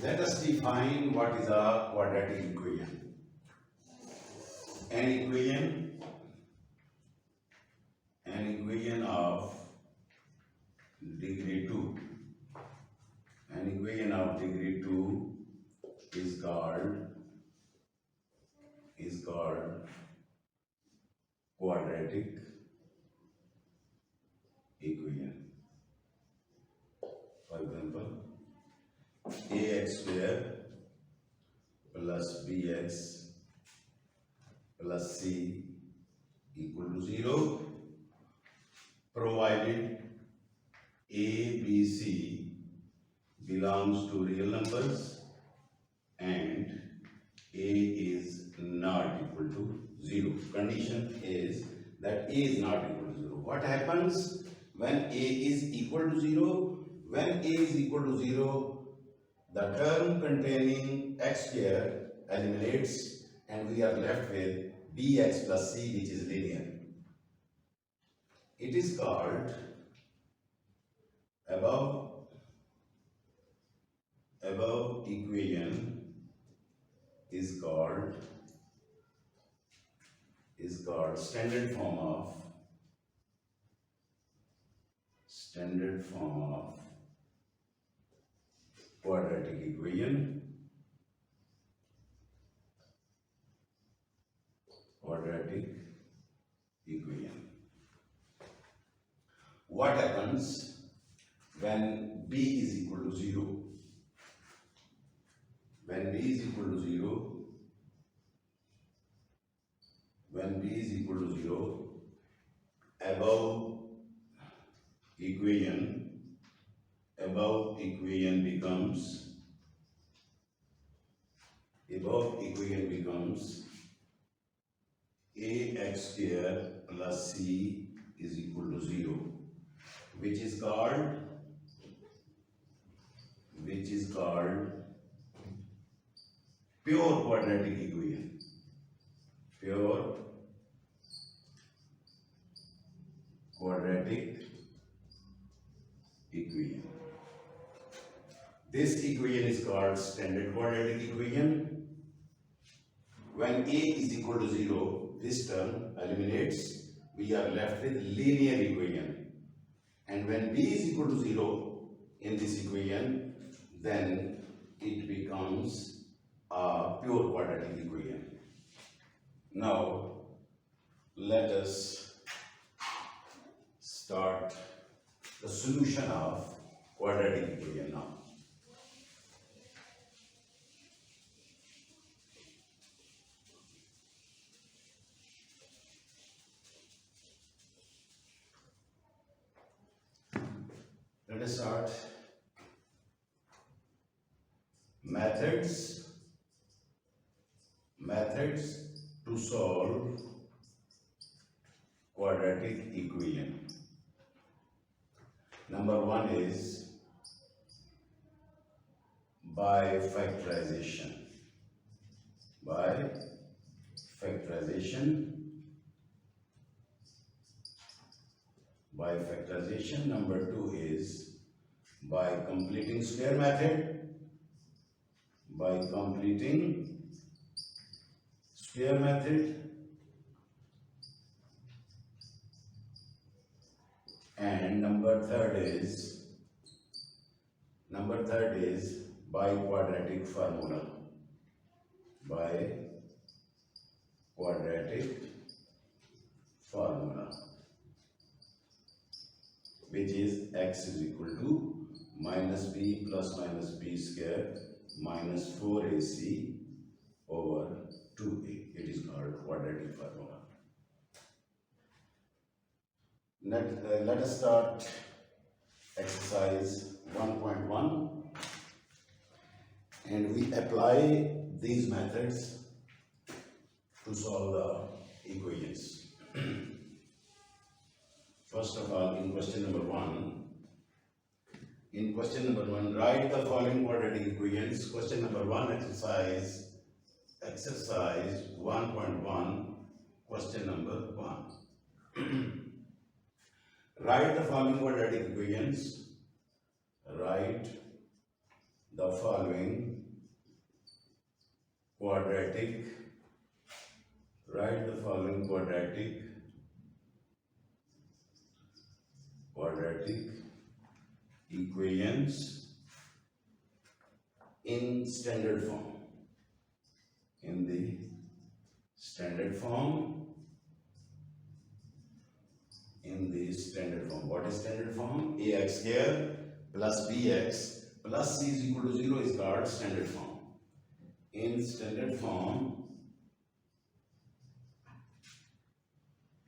Let us define what is a quadratic equation. An equation of degree 2. An equation of degree 2 is called quadratic equation. For example, ax square plus bx plus c equal to 0, provided a, b, c belongs to real numbers and a is not equal to 0. Condition is that a is not equal to 0. What happens when a is equal to 0? When a is equal to 0, the term containing x square eliminates and we are left with bx plus c, which is linear. It is called above equation is called standard form of quadratic equation. What happens when b is equal to 0? When b is equal to 0, above equation becomes ax square plus c is equal to 0, which is called pure quadratic equation. Pure quadratic equation. This equation is called standard quadratic equation. When a is equal to 0, this term eliminates. We are left with linear equation. And when b is equal to 0 in this equation, then it becomes a pure quadratic equation. Now, let us start the solution of quadratic equation now. Let us start methods to solve quadratic equation. Number 1 is by factorization. Number 2 is by completing square method. And number third is by quadratic formula. Which is x is equal to minus b plus minus b square minus 4ac over 2a. It is called quadratic formula. Let us start exercise 1.1 and we apply these methods to solve the equations. First of all, in question number 1, write the following quadratic equations. Question number 1, exercise 1.1, question number 1. Write the following quadratic equations. Write the following quadratic, write the following quadratic equations in standard form. In the standard form, what is standard form? Ax square plus bx plus c is equal to 0 is called standard form. In standard form,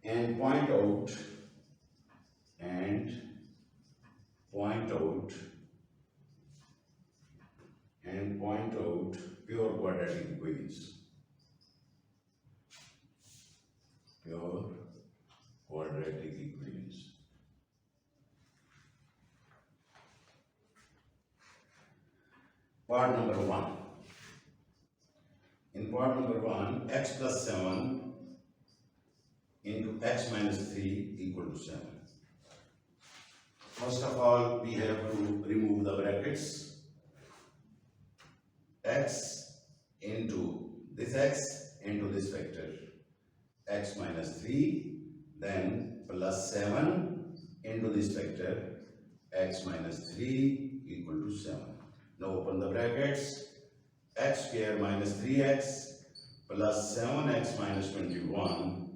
and point out pure quadratic equations. Pure quadratic equations. Part number 1. In part number 1, x plus 7 into x minus 3 equal to 7. First of all, we have to remove the brackets. X into this factor, x minus 3, then plus 7 into this factor, x minus 3 equal to 7. Now open the brackets. X square minus 3x plus 7x minus 21,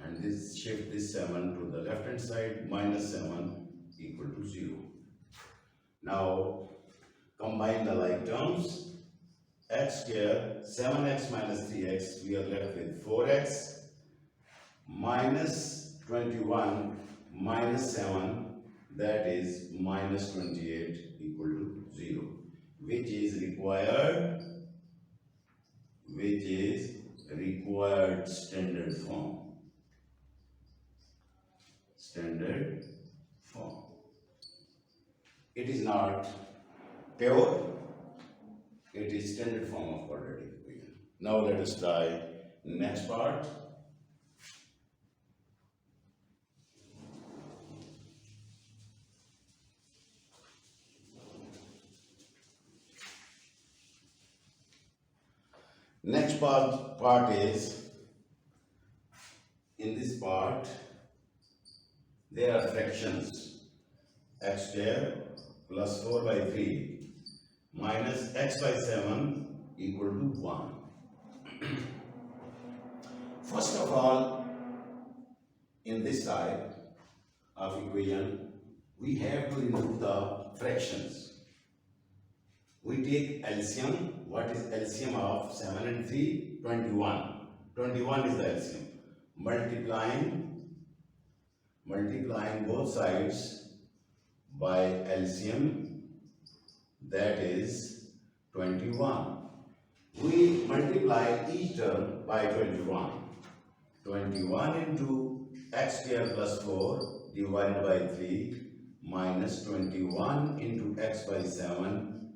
and this shift this 7 to the left hand side, minus 7 equal to 0. Now combine the like terms. X square, 7x minus 3x, we are left with 4x minus 21 minus 7, that is minus 28 equal to 0, which is required standard form. Standard form. It is not pure, it is standard form of quadratic equation. Now let us try next part. Next part is, in this part, there are fractions. X square plus 4 by 3 minus x by 7 equal to 1. First of all, in this type of equation, we have to remove the fractions. We take LCM. What is LCM of 7 and 3? 21. 21 is the LCM. Multiplying both sides by LCM, that is 21. We multiply each term by 21. 21 into x square plus 4 divided by 3 minus 21 into x by 7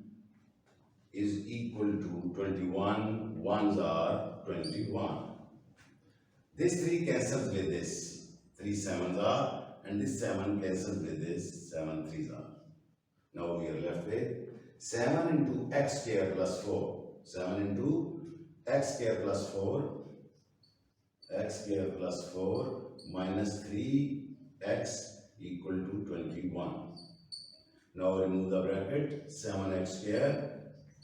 is equal to 21. Ones are 21. This 3 cancels with this. 3 sevens are, and this 7 cancels with this. 7 threes are. Now we are left with 7 into x square plus 4. 7 into x square plus 4. X square plus 4 minus 3x equal to 21. Now remove the bracket. 7x square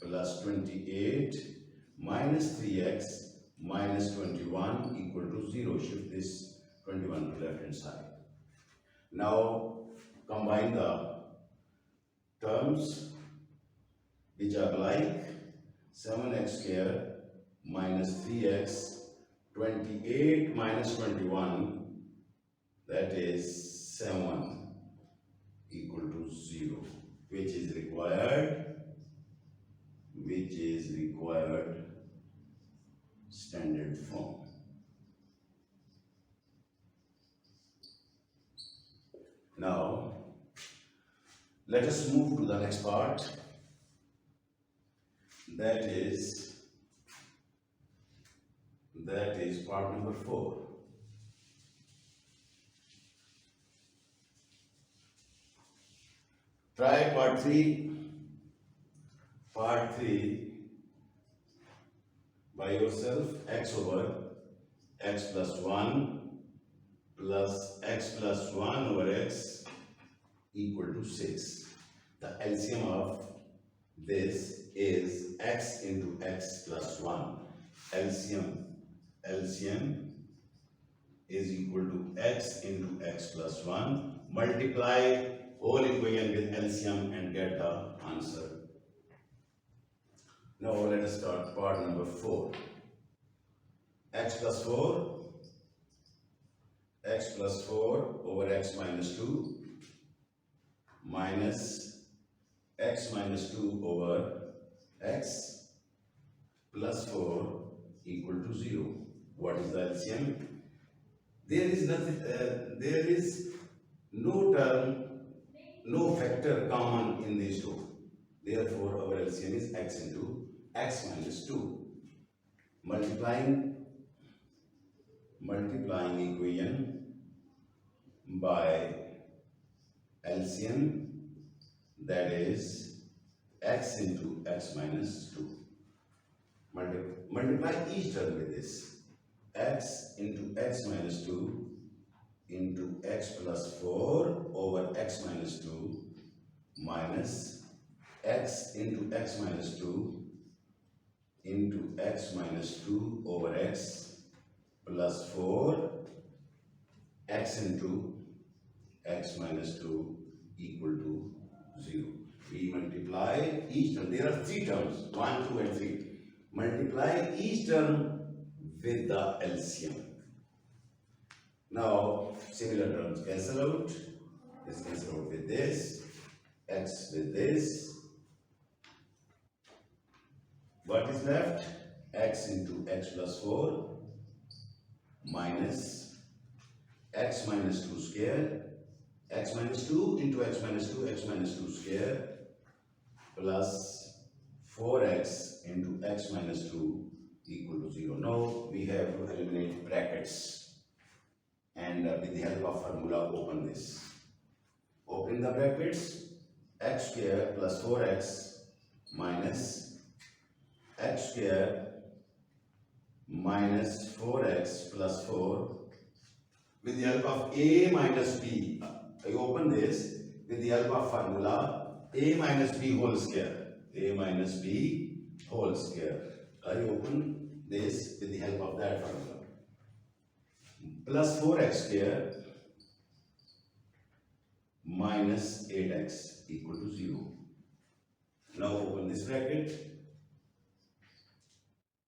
plus 28 minus 3x minus 21 equal to 0. Shift this 21 to left hand side. Now combine the terms which are like 7x square minus 3x, 28 minus 21, that is 7 equal to 0, which is required standard form. Now let us move to the next part, that is part number 4. Try part 3. Part 3, by yourself. X over x plus 1 plus x plus 1 over x equal to 6. The LCM of this is x into x plus 1. LCM is equal to x into x plus 1. Multiply whole equation with LCM and get the answer. Now let us start part number 4. X plus 4 over x minus 2 minus x minus 2 over x plus 4 equal to 0. What is the LCM? There is nothing. There is no term, no factor common in these two. Therefore, our LCM is x into x minus 2. Multiplying equation by LCM, that is x into x minus 2. Multiply each term with this. X into x minus 2 into x plus 4 over x minus 2 minus x into x minus 2 into x minus 2 over x plus 4 x into x minus 2 equal to 0. We multiply each term. There are 3 terms, 1, 2 and 3. Multiply each term with the LCM. Now, similar terms cancel out. This cancel out with this. X with this. What is left? X into x plus 4 minus x minus 2 square. X minus 2 into x minus 2, x minus 2 square plus 4x into x minus 2 equal to 0. Now we have to eliminate brackets and with the help of formula open this. Open the brackets. X square plus 4x minus x square minus 4x plus 4 with the help of a minus b. I open this with the help of formula a minus b whole square. A minus b whole square. I open this with the help of that formula. Plus 4x square minus 8x equal to 0. Now open this bracket.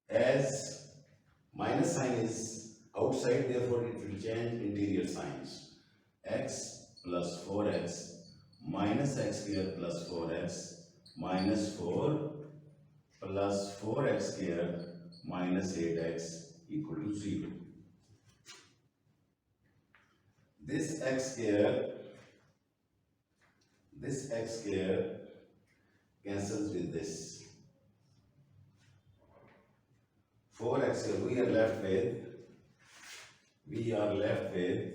As minus sign is outside, therefore it will change interior signs. X plus 4x minus x square plus 4x minus 4 plus 4x square minus 8x equal to 0. This x square cancels with this. 4x square, we are left with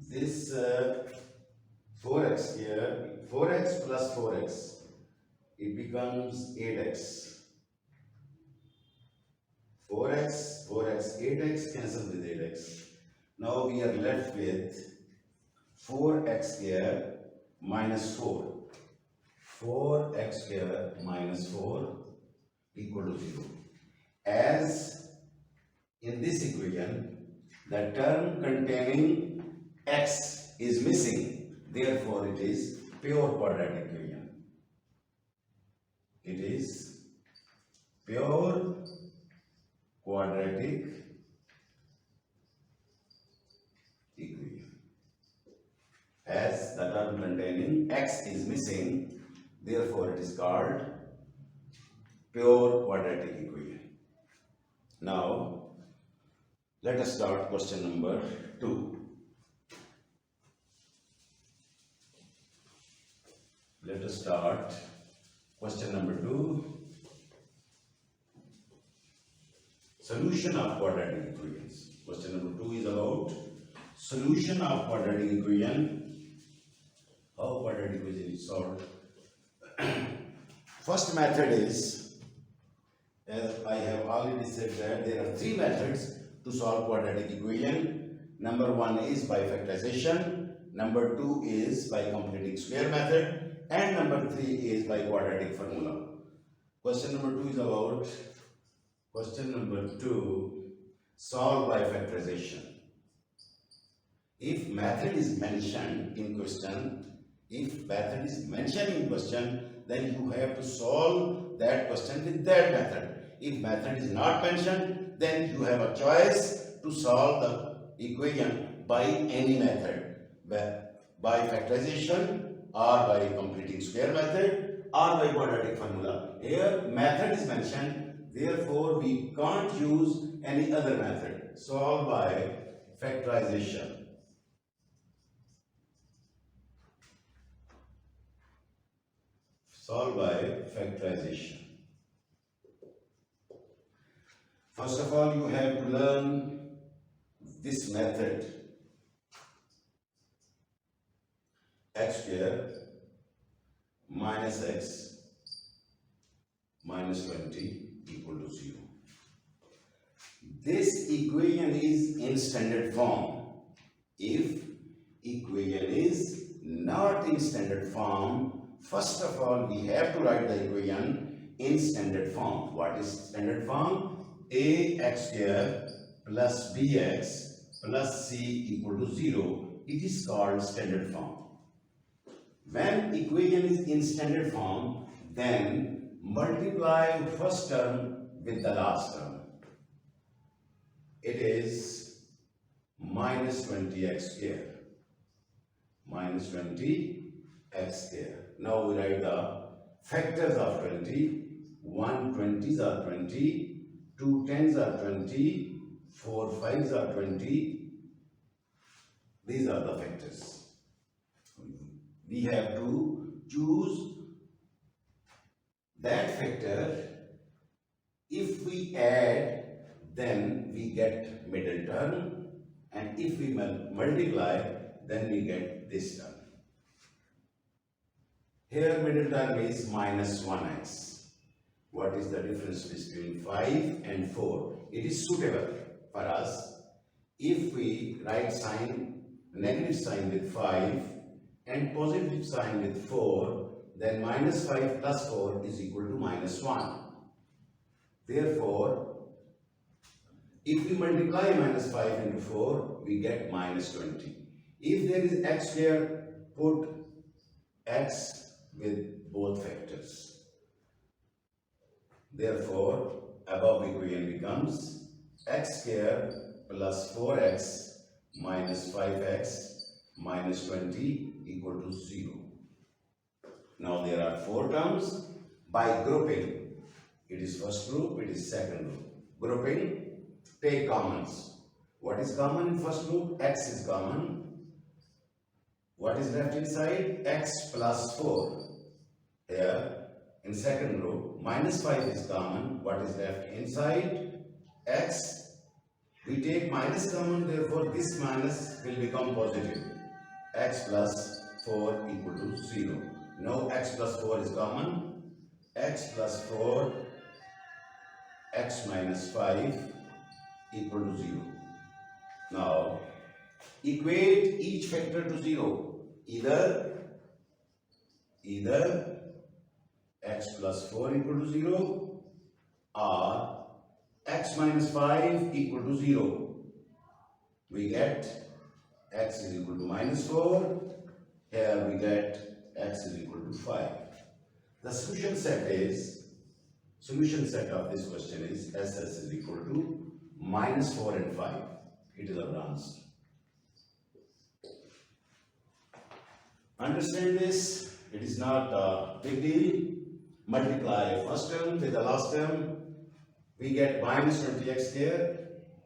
this 4x square, 4x plus 4x, it becomes 8x. 4x, 8x cancels with 8x. Now we are left with 4x square minus 4. 4x square minus 4 equal to 0. As in this equation, the term containing x is missing, therefore it is pure quadratic equation. It is pure quadratic equation. As the term containing x is missing, therefore it is called pure quadratic equation. Now, let us start question number 2. Let us start question number 2. Solution of quadratic equations. Question number 2 is about solution of quadratic equation. How quadratic equation is solved? First method is As I have already said that there are three methods to solve quadratic equation. Number one is by factorization, number two is by completing square method, and number three is by quadratic formula. Question number two is about question number two, solve by factorization. If method is mentioned in question, then you have to solve that question with that method. If method is not mentioned, then you have a choice to solve the equation by any method, by factorization or by completing square method or by quadratic formula. Here method is mentioned, therefore we can't use any other method. Solve by factorization. Solve by factorization. First of all, you have to learn this method. X square minus x minus 20 equal to 0. This equation is in standard form. If equation is not in standard form, first of all, we have to write the equation in standard form. What is standard form? Ax square plus bx plus c equal to 0. It is called standard form. When equation is in standard form, then multiply first term with the last term. It is minus 20x square. Minus 20x square. Now we write the factors of 20. 1 20s are 20, 2 10s are 20, 4 5s are 20. These are the factors. We have to choose that factor. If we add, then we get middle term, and if we multiply, then we get this term. Here middle term is minus 1x. What is the difference between 5 and 4? It is suitable for us if we write sign, negative sign with 5 and positive sign with 4, then minus 5 plus 4 is equal to minus 1. Therefore, if we multiply minus 5 into 4, we get minus 20. If there is x square, put x with both factors. Therefore, above equation becomes x square plus 4x minus 5x minus 20 equal to 0. Now there are 4 terms. By grouping, it is first group, it is second group. Grouping, take commons. What is common in first group? X is common. What is left inside? X plus 4. Here, in second group, minus 5 is common. What is left inside? X. We take minus common, therefore this minus will become positive. X plus 4 equal to 0. Now x plus 4 is common. X plus 4, x minus 5 equal to 0. Now, equate each factor to 0. Either x plus 4 equal to 0 or x minus 5 equal to 0. We get x is equal to minus 4. Here we get x is equal to 5. The solution set of this question is SS is equal to minus 4 and 5. It is our answer. Understand this? It is not a big deal. Multiply first term with the last term. We get minus 20x square.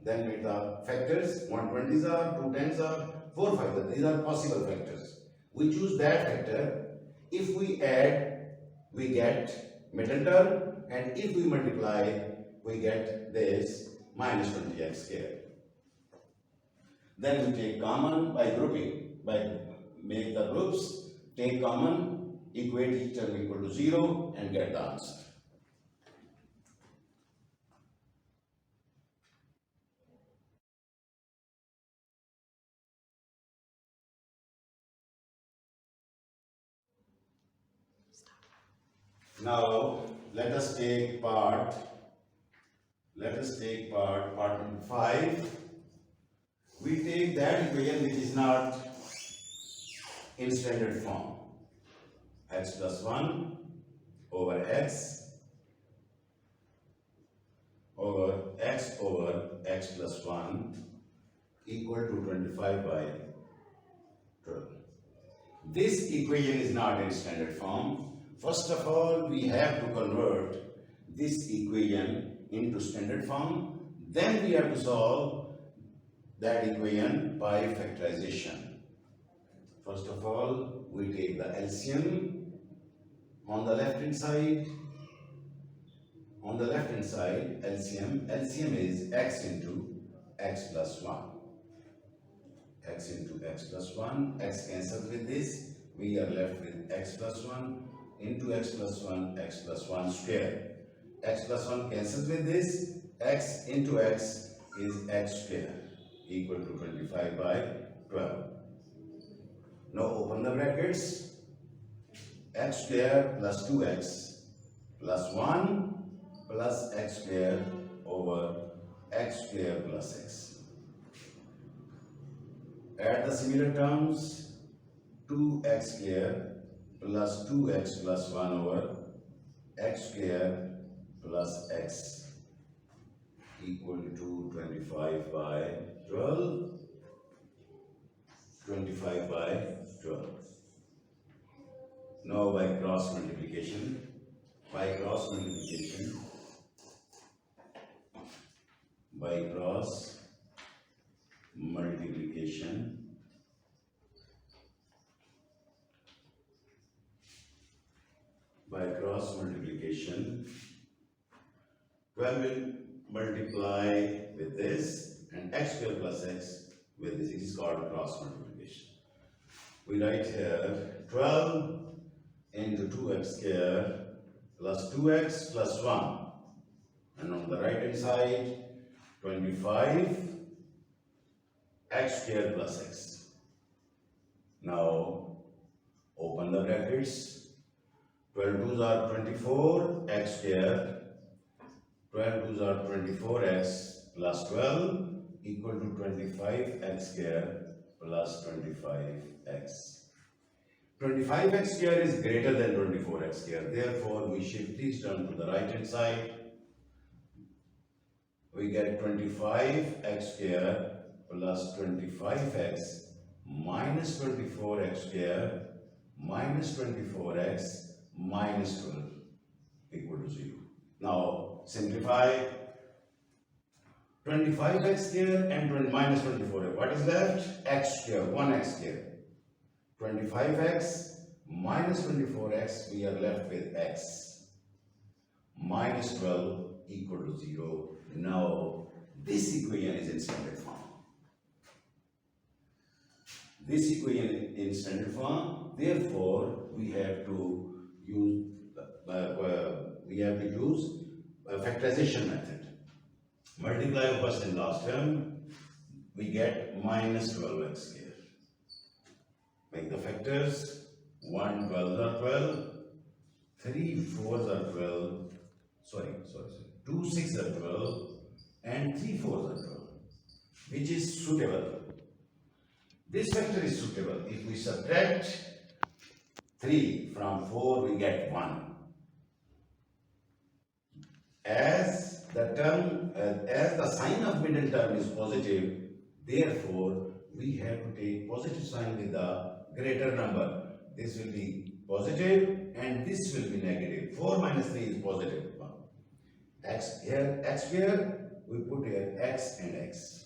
Then with the factors, 1 20s are, 2 10s are, 4 5s are. These are possible factors. We choose that factor. If we add, we get middle term, and if we multiply, we get this minus 20x square. Then we take common by grouping, by make the groups, take common, equate each term equal to 0 and get the answer. Now let us take part number 5. We take that equation which is not in standard form. X plus 1 over x over x plus 1 equal to 25 by 12. This equation is not in standard form. First of all, we have to convert this equation into standard form. Then we have to solve that equation by factorization. First of all, we take the LCM on the left hand side. On the left hand side, LCM is x into x plus 1. X into x plus 1, x cancels with this, we are left with x plus 1 into x plus 1, x plus 1 square. X plus 1 cancels with this, x into x is x square equal to 25 by 12. Now open the brackets, x square plus 2x plus 1 plus x square over x square plus x. Add the similar terms, 2x square plus 2x plus 1 over x square plus x equal to 25 by 12. 25 by 12. Now by cross multiplication, by cross multiplication, by cross multiplication, 12 will multiply with this and x square plus x with this. It is called cross multiplication. We write here 12 into 2x square plus 2x plus 1, and on the right hand side 25 x square plus x. Now open the brackets. 12 2s are 24 x square. 12 2s are 24x plus 12 equal to 25x square plus 25x. 25x square is greater than 24x square. Therefore, we shift this term to the right hand side. We get 25x square plus 25x minus 24x square minus 24x minus 12 equal to 0. Now simplify 25x square and minus 24x. What is left? X square, 1x square. 25x minus 24x, we are left with x minus 12 equal to 0. Now this equation is in standard form. This equation in standard form, therefore we have to use factorization method. Multiply first and last term, we get minus 12x square. Make the factors, 1 12s are 12, 3 4s are 12, 2 6s are 12, and 3 4s are 12, which is suitable. This factor is suitable. If we subtract 3 from 4, we get 1. As the sign of middle term is positive, therefore we have to take positive sign with the greater number. This will be positive and this will be negative. 4 minus 3 is positive 1. X here, x square, we put here x and x.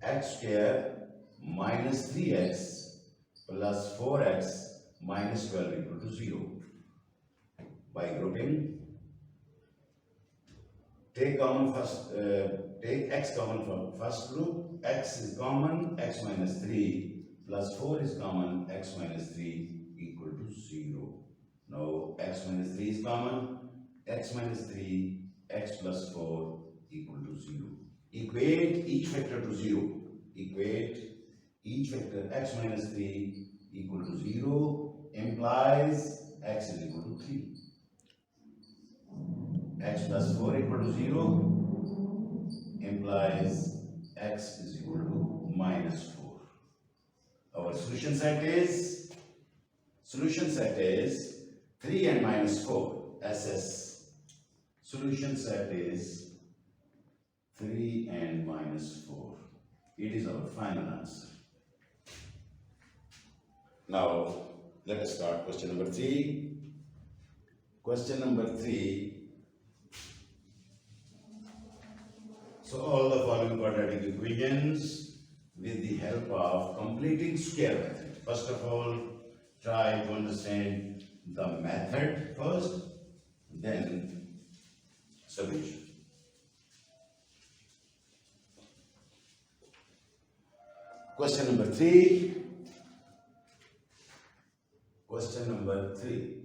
X square minus 3x plus 4x minus 12 equal to 0. By grouping, take x common from first group. X is common, x minus 3 plus 4 is common, x minus 3 equal to 0. Now x minus 3 is common, x minus 3, x plus 4 equal to 0. Equate each factor to 0. Equate each factor. X minus 3 equal to 0 implies x is equal to 3. x plus 4 equal to 0 implies x is equal to minus 4. Our solution set is 3 and minus 4. SS. Solution set is 3 and minus 4. It is our final answer. Now, let us start question number 3. Question number 3. So, all the following quadratic equations with the help of completing square method. First of all, try to understand the method first, then solution. Question number 3. Question number 3.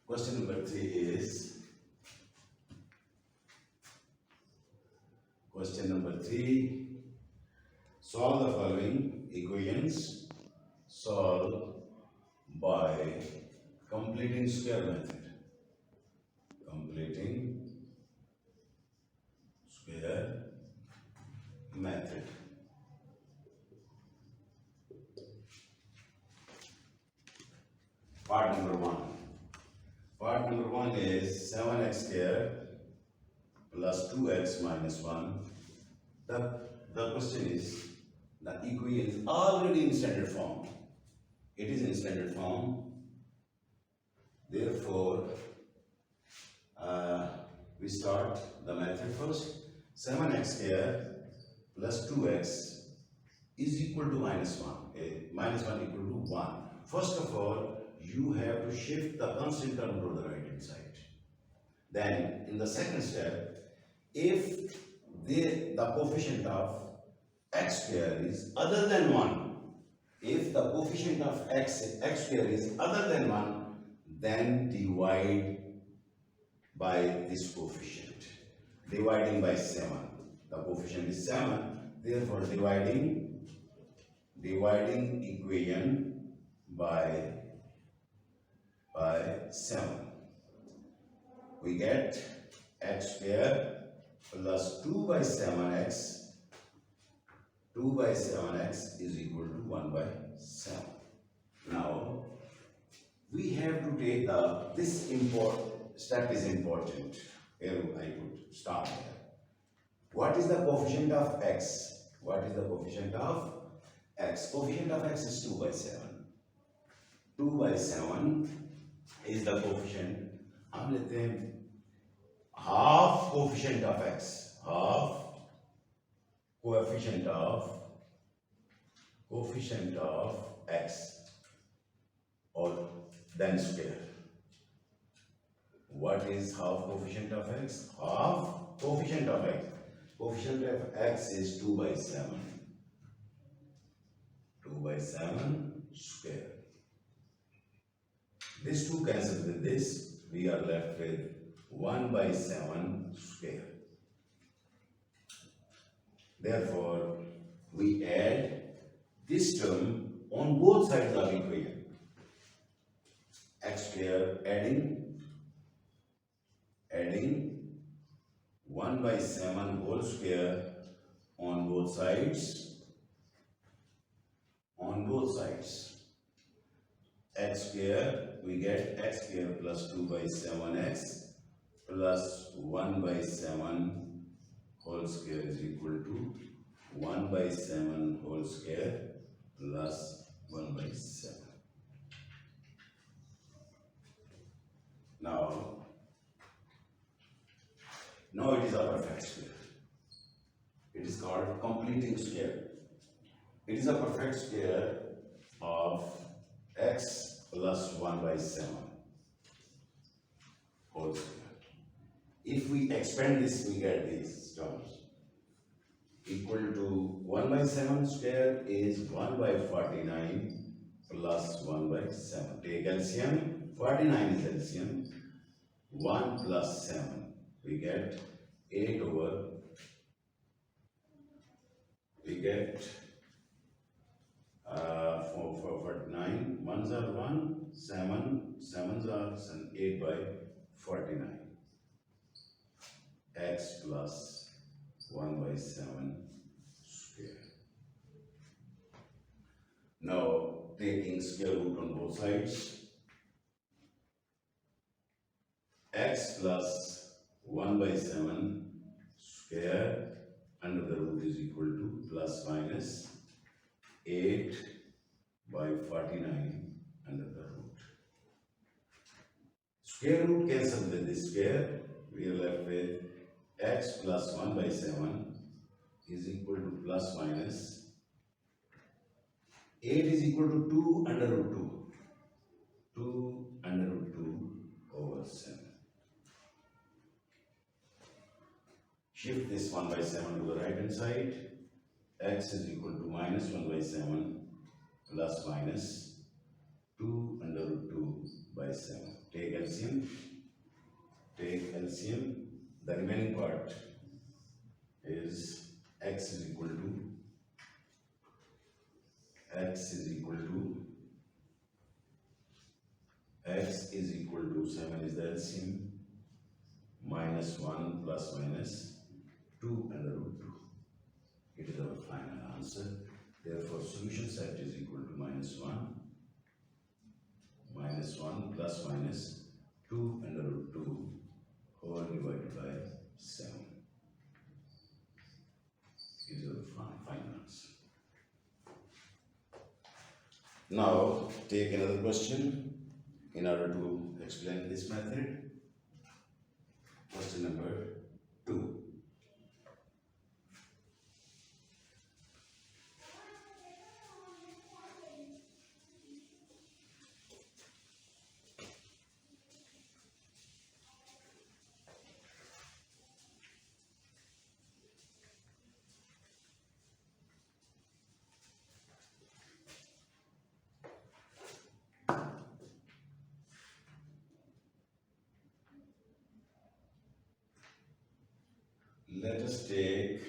Question number 3 is question number 3. Solve the following equations. Solve by completing square method. Completing square method. Part number 1. Part number 1 is 7x square plus 2x minus 1. The question is, the equation is already in standard form. It is in standard form. Therefore, we start the method first. 7x square plus 2x is equal to minus 1. Minus 1 equal to 1. First of all, you have to shift the constant term to the right hand side. Then, in the second step, if the coefficient of x square is other than 1, if the coefficient of x square is other than 1, then divide by this coefficient. Dividing by 7. The coefficient is 7, therefore dividing equation by 7. We get x square plus 2 by 7x. 2 by 7x is equal to 1 by 7. Now, we have to take this step is important. Here I could start here. What is the coefficient of x? What is the coefficient of x? Coefficient of x is 2 by 7. 2 by 7 is the coefficient. हम लेते हैं half coefficient of x. Half coefficient of x, or then square. What is half coefficient of x? Half coefficient of x. Coefficient of x is 2 by 7. 2 by 7 square. This 2 cancels with this. We are left with 1 by 7 square. Therefore, we add this term on both sides of the equation. X square adding 1 by 7 whole square on both sides. On both sides. X square, we get x square plus 2 by 7x plus 1 by 7 whole square is equal to 1 by 7 whole square plus 1 by 7. Now it is a perfect square. It is called completing square. It is a perfect square of x plus 1 by 7 whole square. If we expand this, we get these terms. Equal to 1 by 7 square is 1 by 49 plus 1 by 7. Take LCM. 49 is LCM. 1 plus 7. We get 8 over. We get For 9, ones are 1, 7, sevens are 8 by 49. X plus 1 by 7 square. Now taking square root on both sides, x plus 1 by 7 square under the root is equal to plus minus 8 by 49 under the root. Square root cancels with the square. We are left with x plus 1 by 7 is equal to plus minus 8 is equal to 2 under root 2. 2 under root 2 over 7. Shift this 1 by 7 to the right hand side. X is equal to minus 1 by 7 plus minus 2 under root 2 by 7. Take LCM. Take LCM. The remaining part is x is equal to 7 is the LCM, minus 1 plus minus 2 under root 2. It is our final answer. Therefore, solution set is equal to minus 1 plus minus 2 under root 2 whole divided by 7. It is our final answer. Now, take another question in order to explain this method. Question number 2. Let us take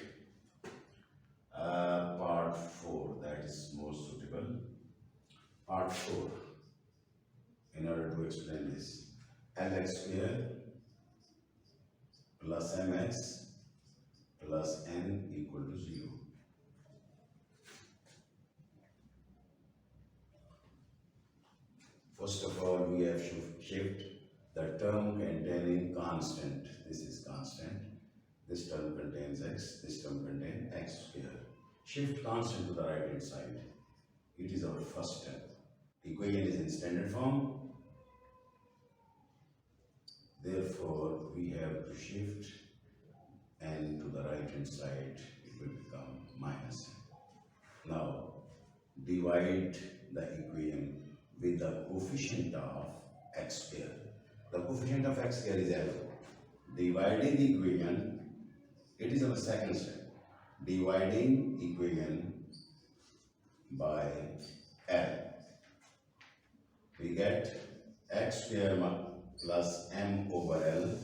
part 4, that is more suitable. Part 4, in order to explain this. Lx square plus mx plus n equal to 0. First of all, we have shift the term containing constant. This is constant. This term contains x, this term contains x square. Shift constant to the right hand side. It is our first step. Equation is in standard form. Therefore, we have to shift n to the right hand side. It will become minus n. Now, divide the equation with the coefficient of x square. The coefficient of x square is L. Dividing the equation, it is our second step. Dividing equation by L. We get x square plus m over L.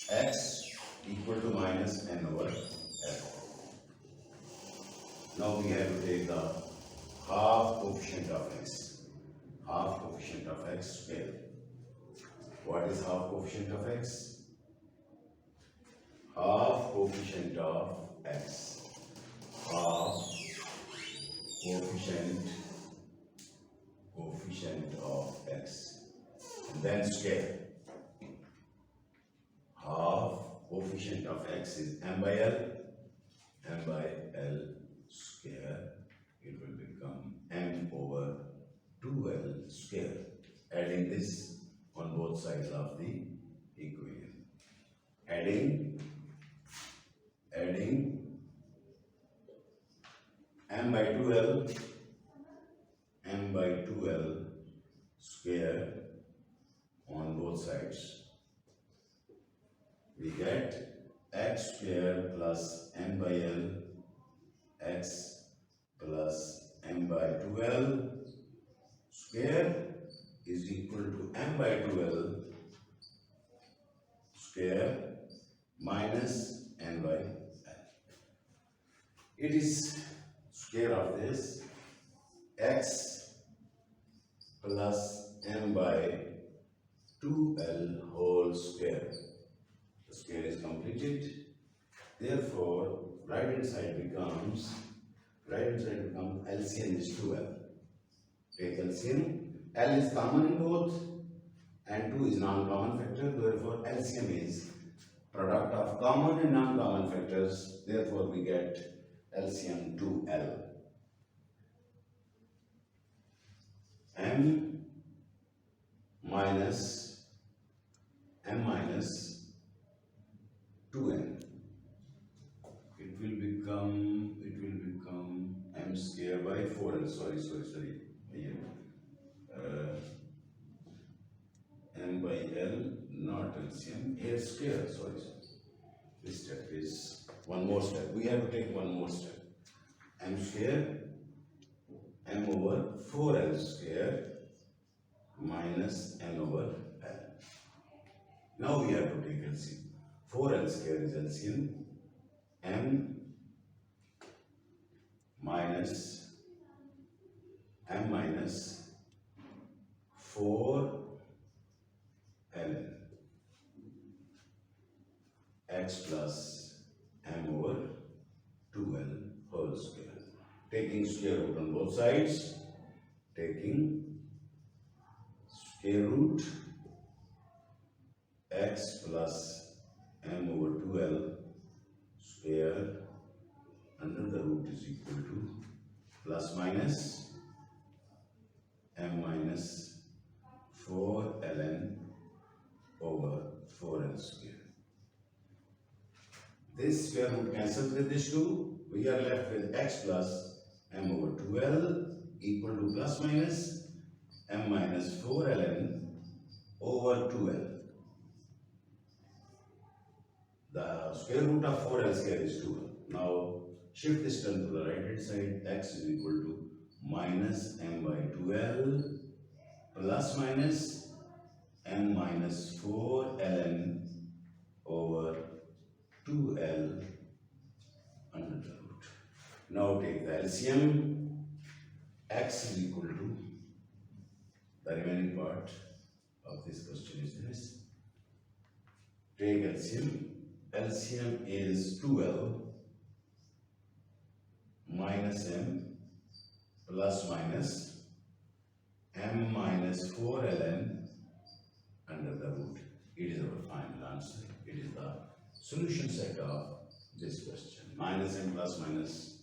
X equal to minus n over L. Now we have to take the half coefficient of x. Half coefficient of x square. What is half coefficient of x? Half coefficient of x. Half coefficient of x. And then square. Half coefficient of x is m by L. M by L square. It will become m over 2L square. Adding this on both sides of the equation. Adding m by 2L square on both sides. We get x square plus m by L x plus m by 2L square is equal to m by 2L square minus n by L. It is square of this x plus m by 2l whole square. The square is completed. Therefore, right hand side becomes LCM is 2l. Take LCM. L is common in both and 2 is non-common factor. Therefore, LCM is product of common and non-common factors. Therefore, we get LCM 2l. M minus 2n. It will become m square by 4l. Sorry. M by L, not LCM, a square. Sorry. This step is one more step. We have to take one more step. M square, m over 4l square minus n over l. Now we have to take LCM. 4l square is LCM. M minus 4 ln x plus m over 2l whole square. Taking square root on both sides, taking square root x plus m over 2l square under the root is equal to plus minus m minus 4 ln over 4l square. This square root cancels with this 2. We are left with x plus m over 2l equal to plus minus m minus 4 ln over 2l. The square root of 4l square is 2l. Now shift this term to the right hand side. X is equal to minus m by 2l plus minus m minus 4 ln over 2l under the root. Now take the LCM. X is equal to the remaining part of this question is this. Take LCM. LCM is 2l minus m plus minus m minus 4 ln under the root. It is our final answer. It is the solution set of this question. Minus m plus minus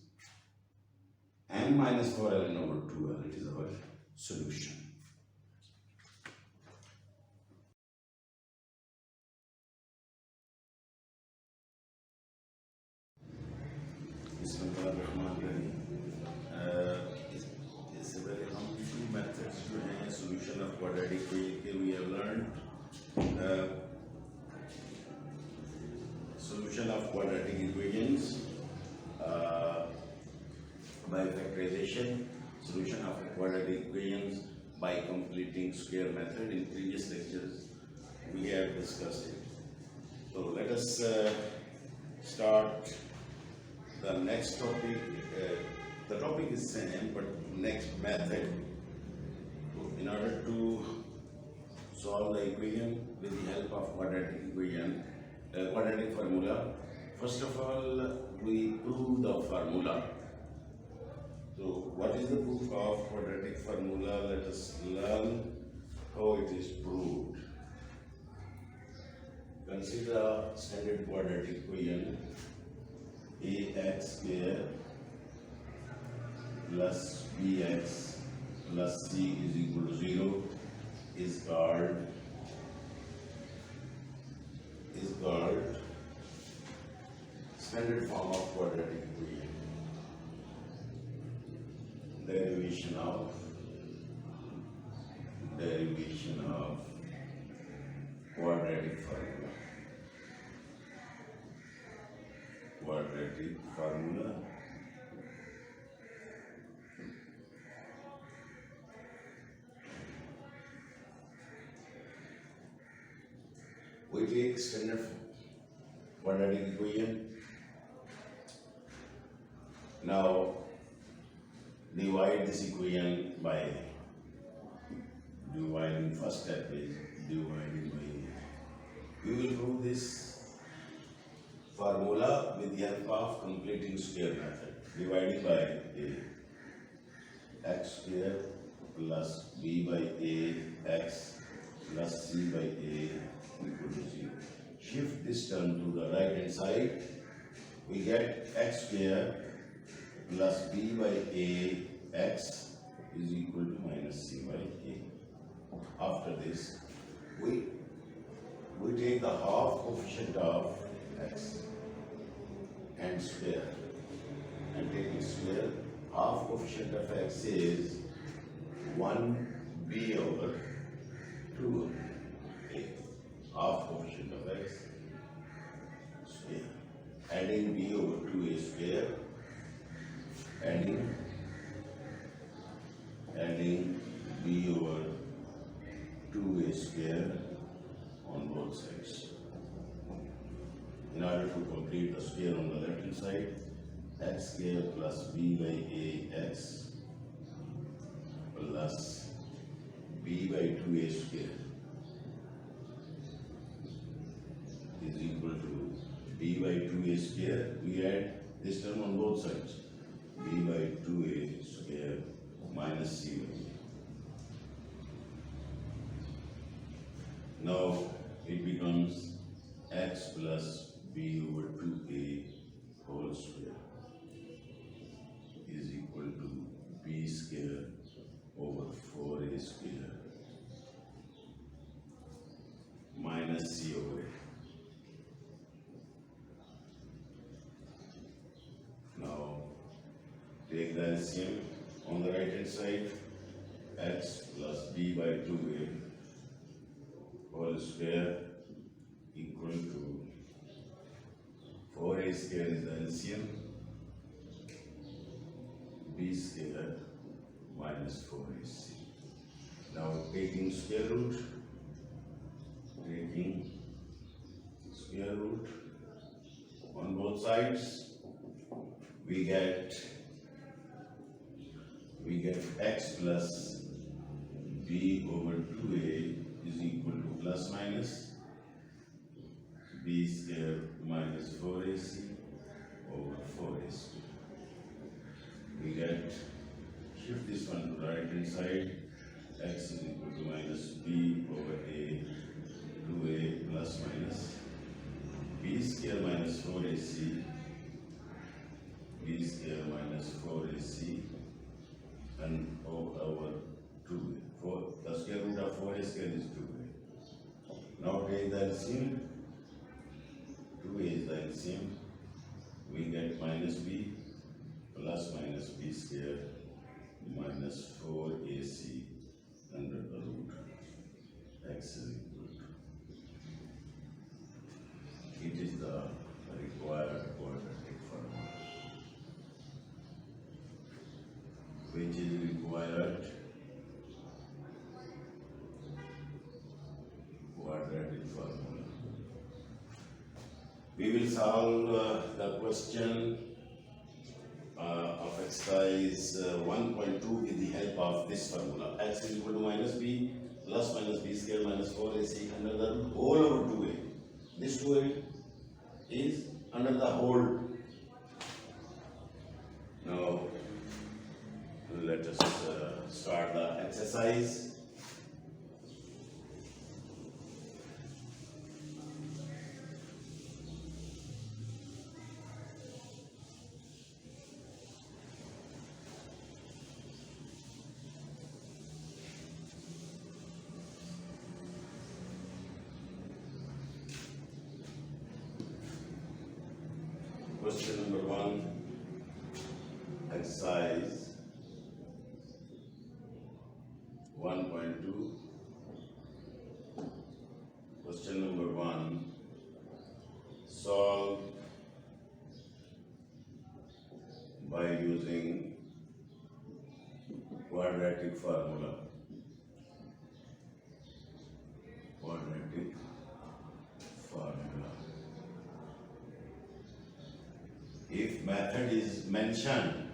m minus 4 ln over 2l. It is our solution. It's a very few methods to a solution of quadratic equation. We have learned solution of quadratic equations by factorization, solution of quadratic equations by completing square method. In previous lectures we have discussed it. So let us start the next topic. The topic is same, but next method. In order to solve the equation with the help of quadratic equation, quadratic formula, first of all we prove the formula. So what is the proof of quadratic formula? Let us learn how it is proved. Consider standard quadratic equation. Ax square plus bx plus c is equal to 0 is called standard form of quadratic equation. Derivation of quadratic formula. We take standard quadratic equation. Now divide this equation by dividing. First step is dividing by a. We will prove this formula with the help of completing square method. Dividing by a, x square plus b by a x plus c by a equal to 0. Shift this term to the right hand side. We get x square plus b by a x is equal to minus c by a. After this, we take the half coefficient of x and square, and taking square, half coefficient of x is 1b over 2a. Half coefficient of x square, adding b over 2a square, adding b over 2a square on both sides. In order to complete the square on the left hand side, x square plus b by a x plus b by 2a square is equal to b by 2a square. We add this term on both sides, b by 2a square minus c by a. Now it becomes x plus b over 2a whole square is equal to b square over 4a square minus c over a. Now take the LCM on the right hand side, x plus b by 2a whole square equal to 4a square is the LCM, b square minus 4ac. Now taking square root on both sides, we get x plus b over 2a is equal to plus minus b square minus 4ac over 4a square. We get, shift this one to the right hand side, x is equal to minus b over a 2a plus minus b square minus 4ac, b square minus 4ac and over 2a. The square root of 4a square is 2a. Now take the LCM. 2a is the LCM. We get minus b plus minus b square minus 4ac under the root. X is equal to. It is the required quadratic formula, which is required quadratic formula. We will solve the question of exercise 1.2 with the help of this formula. X is equal to minus b plus minus b square minus 4ac under the root whole over 2a. This 2a is under the whole. Now let us start the exercise. Question number 1, exercise 1.2. Question number 1, solve by using quadratic formula. Quadratic formula. If method is mentioned,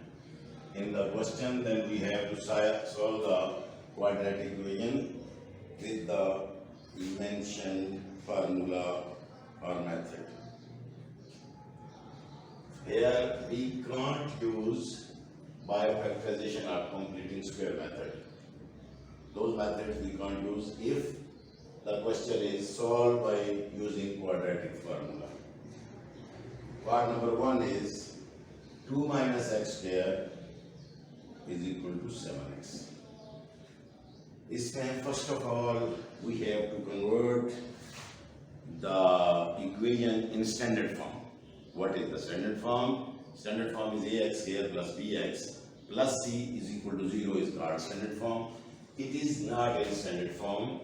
in the question, then we have to solve the quadratic equation with the mentioned formula or method. Here we can't use biofactorization or completing square method. Those methods we can't use if the question is solved by using quadratic formula. Part number 1 is 2 minus x square is equal to 7x. इसमें first of all we have to convert the equation in standard form. What is the standard form? Standard form is ax square plus bx plus c is equal to 0 is called standard form. It is not in standard form,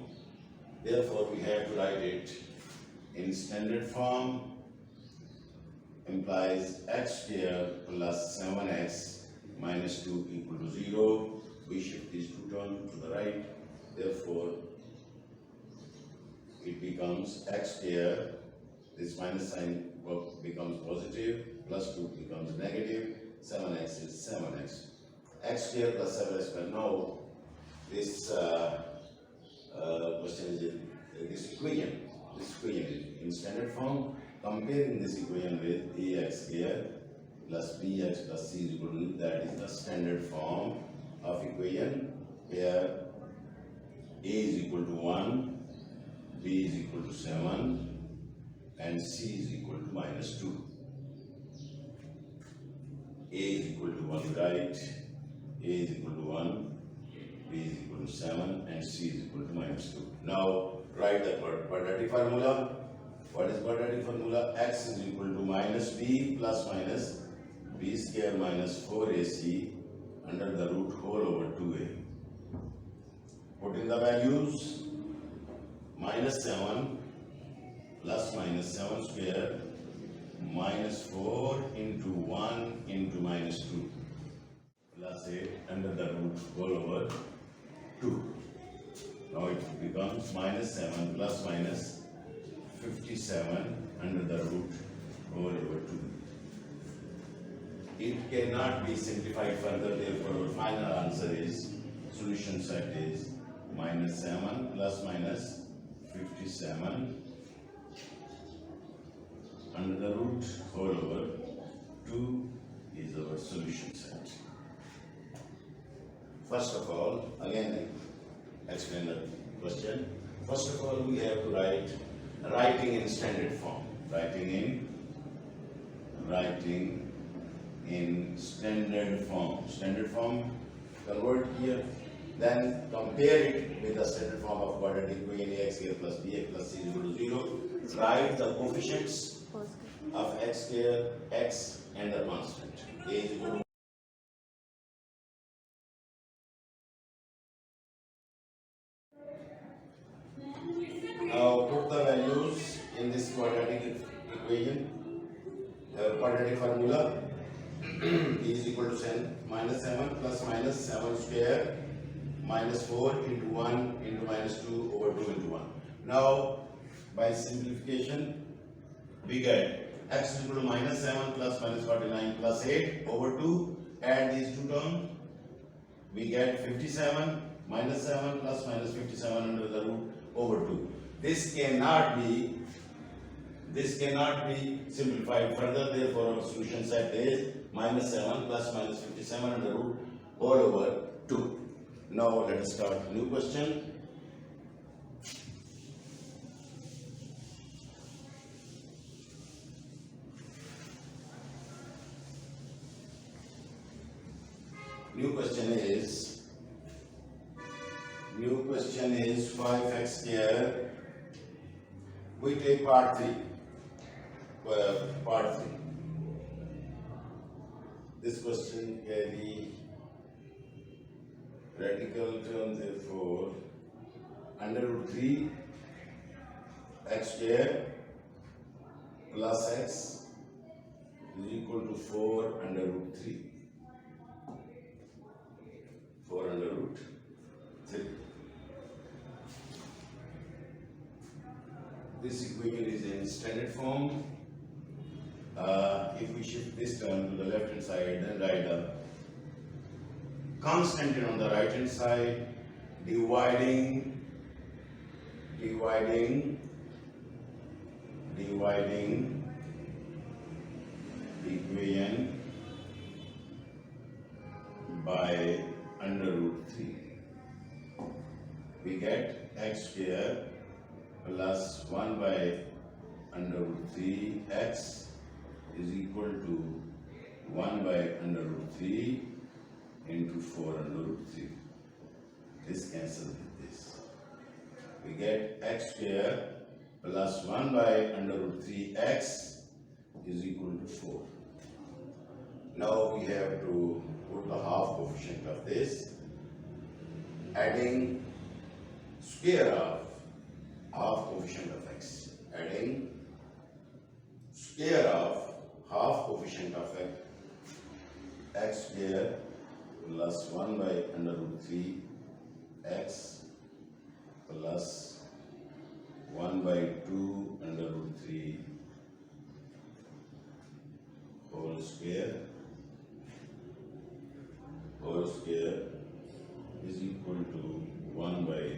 therefore we have to write it in standard form. Implies x square plus 7x minus 2 equal to 0. We shift these two terms to the right, therefore it becomes x square, this minus sign becomes positive, plus 2 becomes negative, 7x is 7x. X square plus 7x square. Now this question is in this equation. This equation is in standard form. Comparing this equation with ax square plus bx plus c is equal to, that is the standard form of equation, where a is equal to 1, b is equal to 7, and c is equal to minus 2. A is equal to 1, right? A is equal to 1, b is equal to 7, and c is equal to minus 2. Now write the quadratic formula. What is quadratic formula? X is equal to minus b plus minus b square minus 4ac under the root whole over 2a. Put in the values. Minus 7 plus minus 7 square minus 4 into 1 into minus 2 plus 8 under the root whole over 2. Now it becomes minus 7 plus minus 57 under the root whole over 2. It cannot be simplified further, therefore our final answer is, solution set is minus 7 plus minus 57 under the root whole over 2 is our solution set. First of all, again I explain the question. First of all, we have to writing in standard form. Writing in standard form. Standard form, convert here. Then compare it with the standard form of quadratic equation ax square plus bx plus c is equal to 0. Write the coefficients of x square, x, and the constant. A is equal to now put the values in this quadratic equation, quadratic formula. E is equal to minus 7 plus minus 7 square minus 4 into 1 into minus 2 over 2 into 1. Now by simplification we get x is equal to minus 7 plus minus 49 plus 8 over 2. Add these two terms, we get 57 minus 7 plus minus 57 under the root over 2. This cannot be simplified further, therefore our solution set is minus 7 plus minus 57 under root whole over 2. Now let us start a new question. New question is 5x square. We take part 3. This question carry radical term, therefore under root 3 x square plus x is equal to 4 under root 3. 4 under root 3. This equation is in standard form. If we shift this term to the left hand side, then write the constant on the right hand side, dividing the equation by under root 3. We get x square plus 1 by under root 3 x is equal to 1 by under root 3 into 4 under root 3. This cancels with this. We get x square plus 1 by under root 3 x is equal to 4. Now we have to put the half coefficient of this, adding square of half coefficient of x, adding square of half coefficient of x square plus 1 by under root 3 x plus 1 by 2 under root 3 whole square is equal to 1 by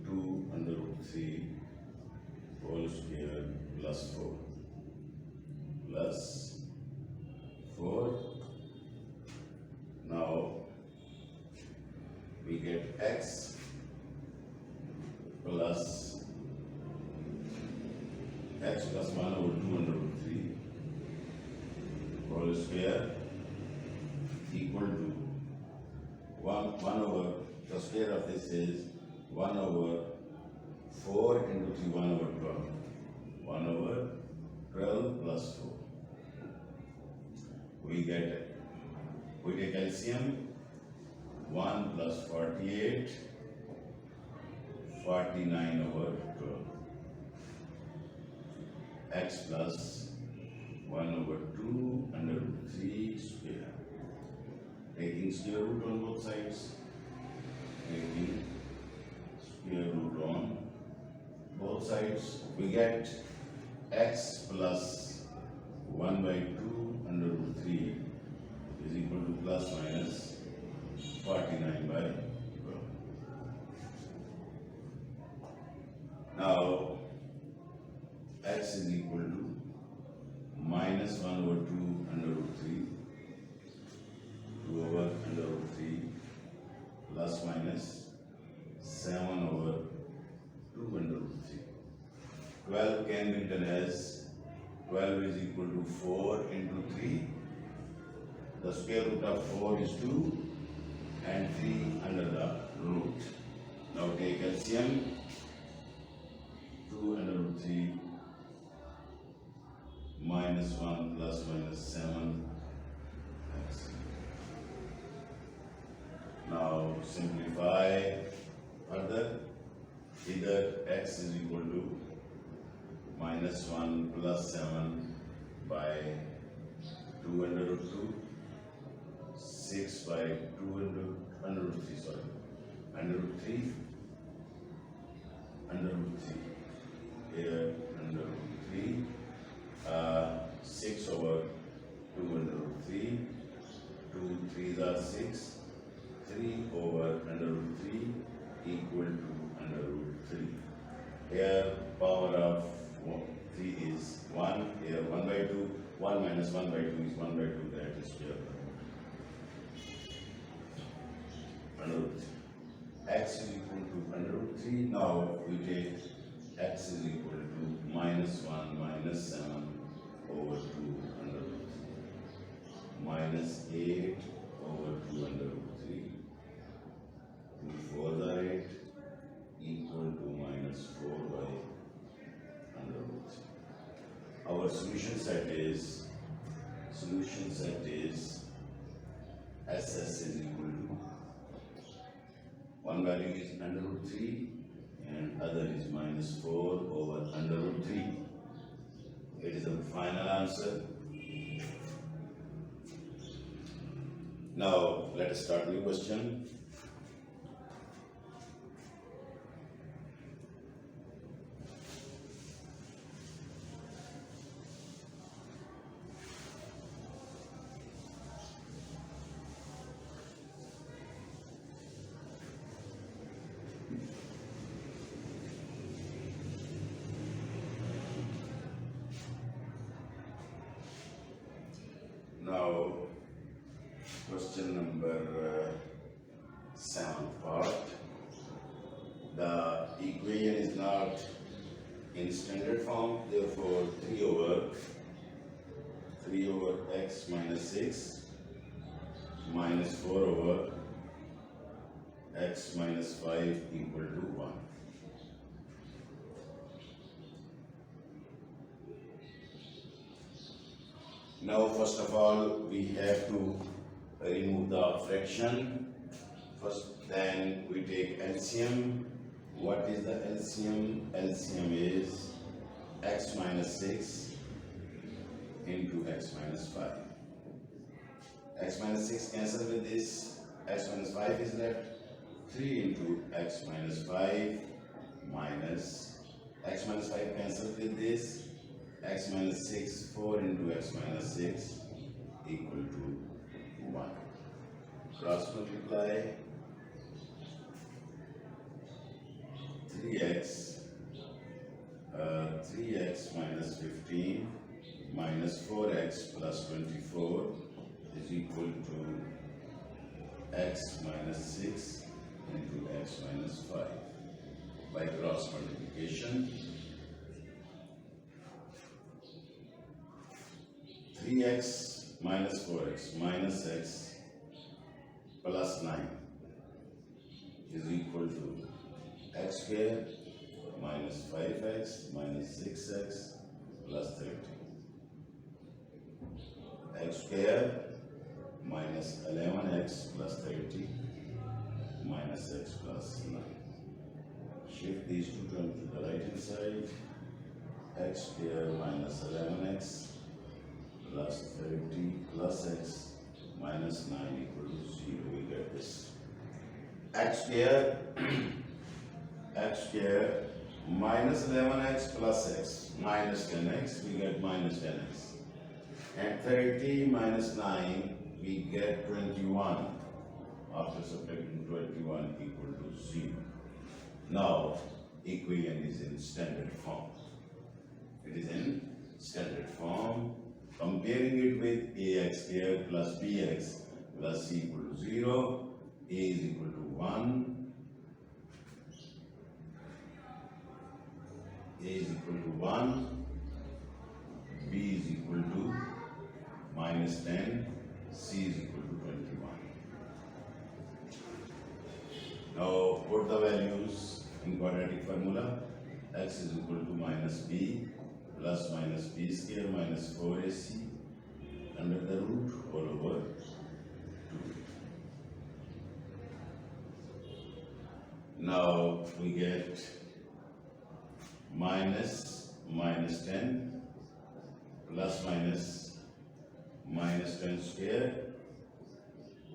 2 under root 3 whole square plus 4. Now we get x plus 1 over 2 under root 3 whole square equal to 1 over, the square of this is 1 over 4 into 3, 1 over 12. 1 over 12 plus 4. We take LCM, 1 plus 48, 49 over 12. X plus 1 over 2 under root 3 square. Taking square root on both sides. Taking square root on both sides. We get x plus 1 by 2 under root 3 is equal to plus minus 49 by 12. Now x is equal to minus 1 over 2 under root 3, 2 over under root 3 plus minus 7 over 2 under root 3. 12 can be written as 12 is equal to 4 into 3. The square root of 4 is 2 and 3 under the root. Now take LCM, 2 under root 3 minus 1 plus minus 7 x. Now simplify further. Either x is equal to minus 1 plus 7 by 2 under root 2, 6 by 2 under root 3, sorry, under root 3, under root 3, here under root 3, 6 over 2 under root 3, 2 3s are 6, 3 over under root 3 equal to under root 3. Here power of 3 is 1, here 1 by 2, 1 minus 1 by 2 is 1 by 2, that is square root. Under root 3. X is equal to under root 3. Now we take x is equal to minus 1 minus 7 over 2 under root 3. Minus 8 over 2 under root 3. 2 4s are 8 equal to minus 4 by under root 3. Our solution set is SS is equal to one value is under root 3 and other is minus 4 over under root 3. It is the final answer. Now let us start new question. Question number 7th part. The equation is not in standard form, therefore 3 over x minus 6 minus 4 over x minus 5 equal to 1. Now first of all we have to remove the fraction. First, then we take LCM. What is the LCM? LCM is x minus 6 into x minus 5. X minus 6 cancel with this, x minus 5 is left. 3 into x minus 5 minus x minus 5 cancel with this, x minus 6, 4 into x minus 6 equal to 1. Cross multiply 3x minus 15 minus 4x plus 24 is equal to x minus 6 into x minus 5 by cross multiplication. 3x minus 4x minus x plus 9 is equal to x square minus 5x minus 6x plus 30. X square minus 11x plus 30 minus x plus 9. Shift these two terms to the right hand side. X square minus 11x plus 30 plus x minus 9 equal to 0. We get this. X square minus 11x plus x minus 10x, we get minus 10x. And 30 minus 9, we get 21. After subtracting 21 equal to 0. Now, equation is in standard form. It is in standard form. Comparing it with ax square plus bx plus c equal to 0, a is equal to 1, a is equal to 1, b is equal to minus 10, c is equal to 21. Now put the values in quadratic formula. X is equal to minus b plus minus b square minus 4ac under the root all over 2. Now we get minus 10 plus minus 10 square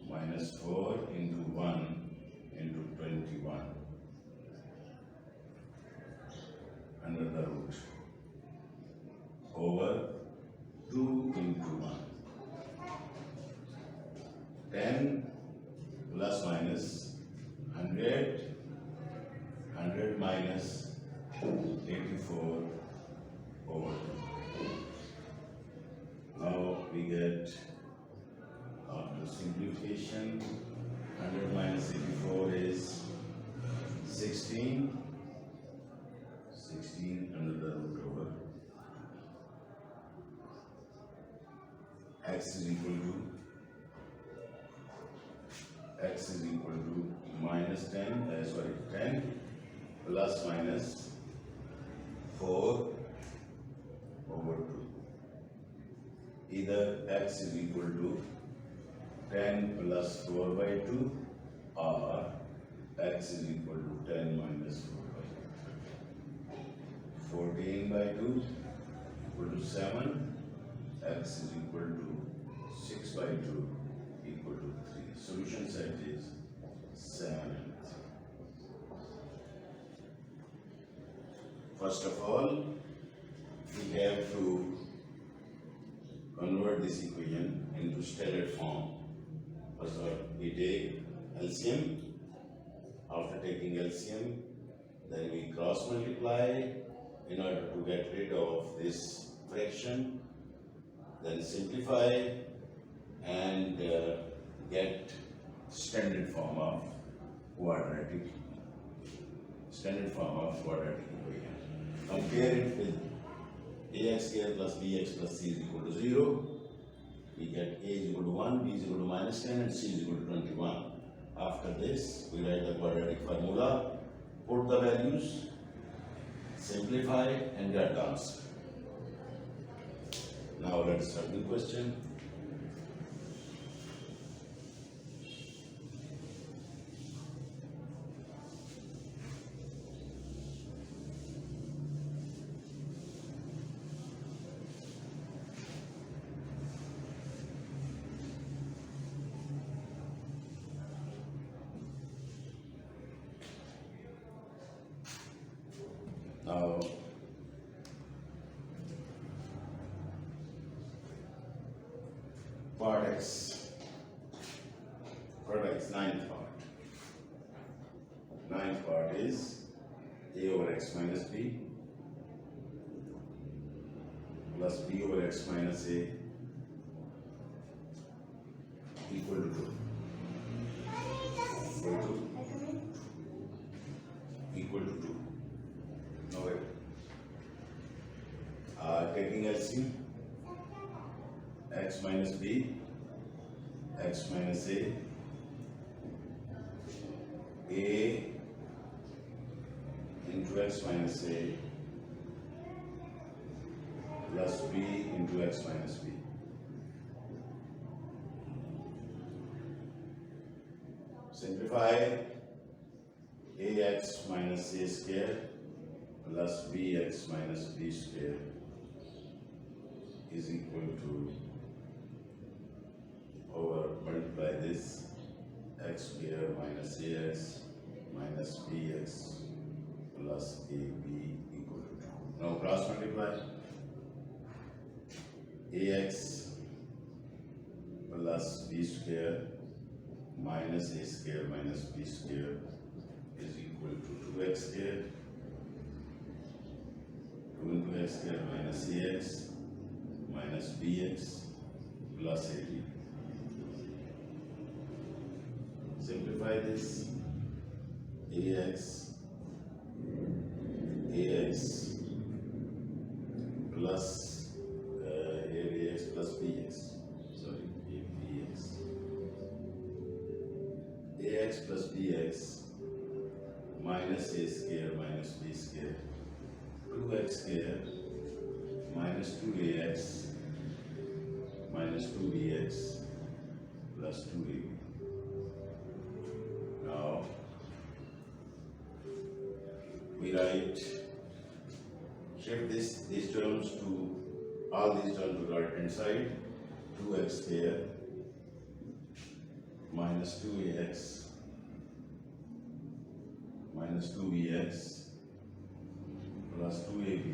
minus 4 into 1 into 21 under the root over 2 into 1. 10 plus minus 100 minus 84 over 2. Now we get, after simplification, 100 minus 84 is 16 under the root over. X is equal to minus 10 plus minus 4 over 2. Either x is equal to 10 plus 4 by 2 or x is equal to 10 minus 4 by 2. 14 by 2 equal to 7. X is equal to 6 by 2 equal to 3. Solution set is 7 and 3. First of all, we have to convert this equation into standard form. First of all, we take LCM. After taking LCM, then we cross multiply in order to get rid of this fraction. Then simplify and get standard form of quadratic equation. Compare it with ax square plus bx plus c is equal to 0. We get a is equal to 1, b is equal to minus 10, and c is equal to 21. After this, we write the quadratic formula, put the values, simplify, and get the answer. Now let's start the question. Now, part X, ninth part is a over x minus b plus b over x minus a equal to 2. Equal to 2. Now, taking LCM, x minus b, x minus a into x minus a plus b into x minus b. Simplify ax minus a square plus bx minus b square is equal to, over multiply this, x square minus ax minus bx plus ab equal to 2. Now cross multiply ax plus b square minus a square minus b square is equal to 2x square, 2 into x square minus ax minus bx plus ab. Simplify this, ax plus ax plus bx, sorry, ax plus bx minus a square minus b square, 2x square minus 2ax minus 2bx plus 2ab. Now we write, shift these terms to, all these terms to the right hand side, 2x square minus 2ax minus 2bx plus 2ab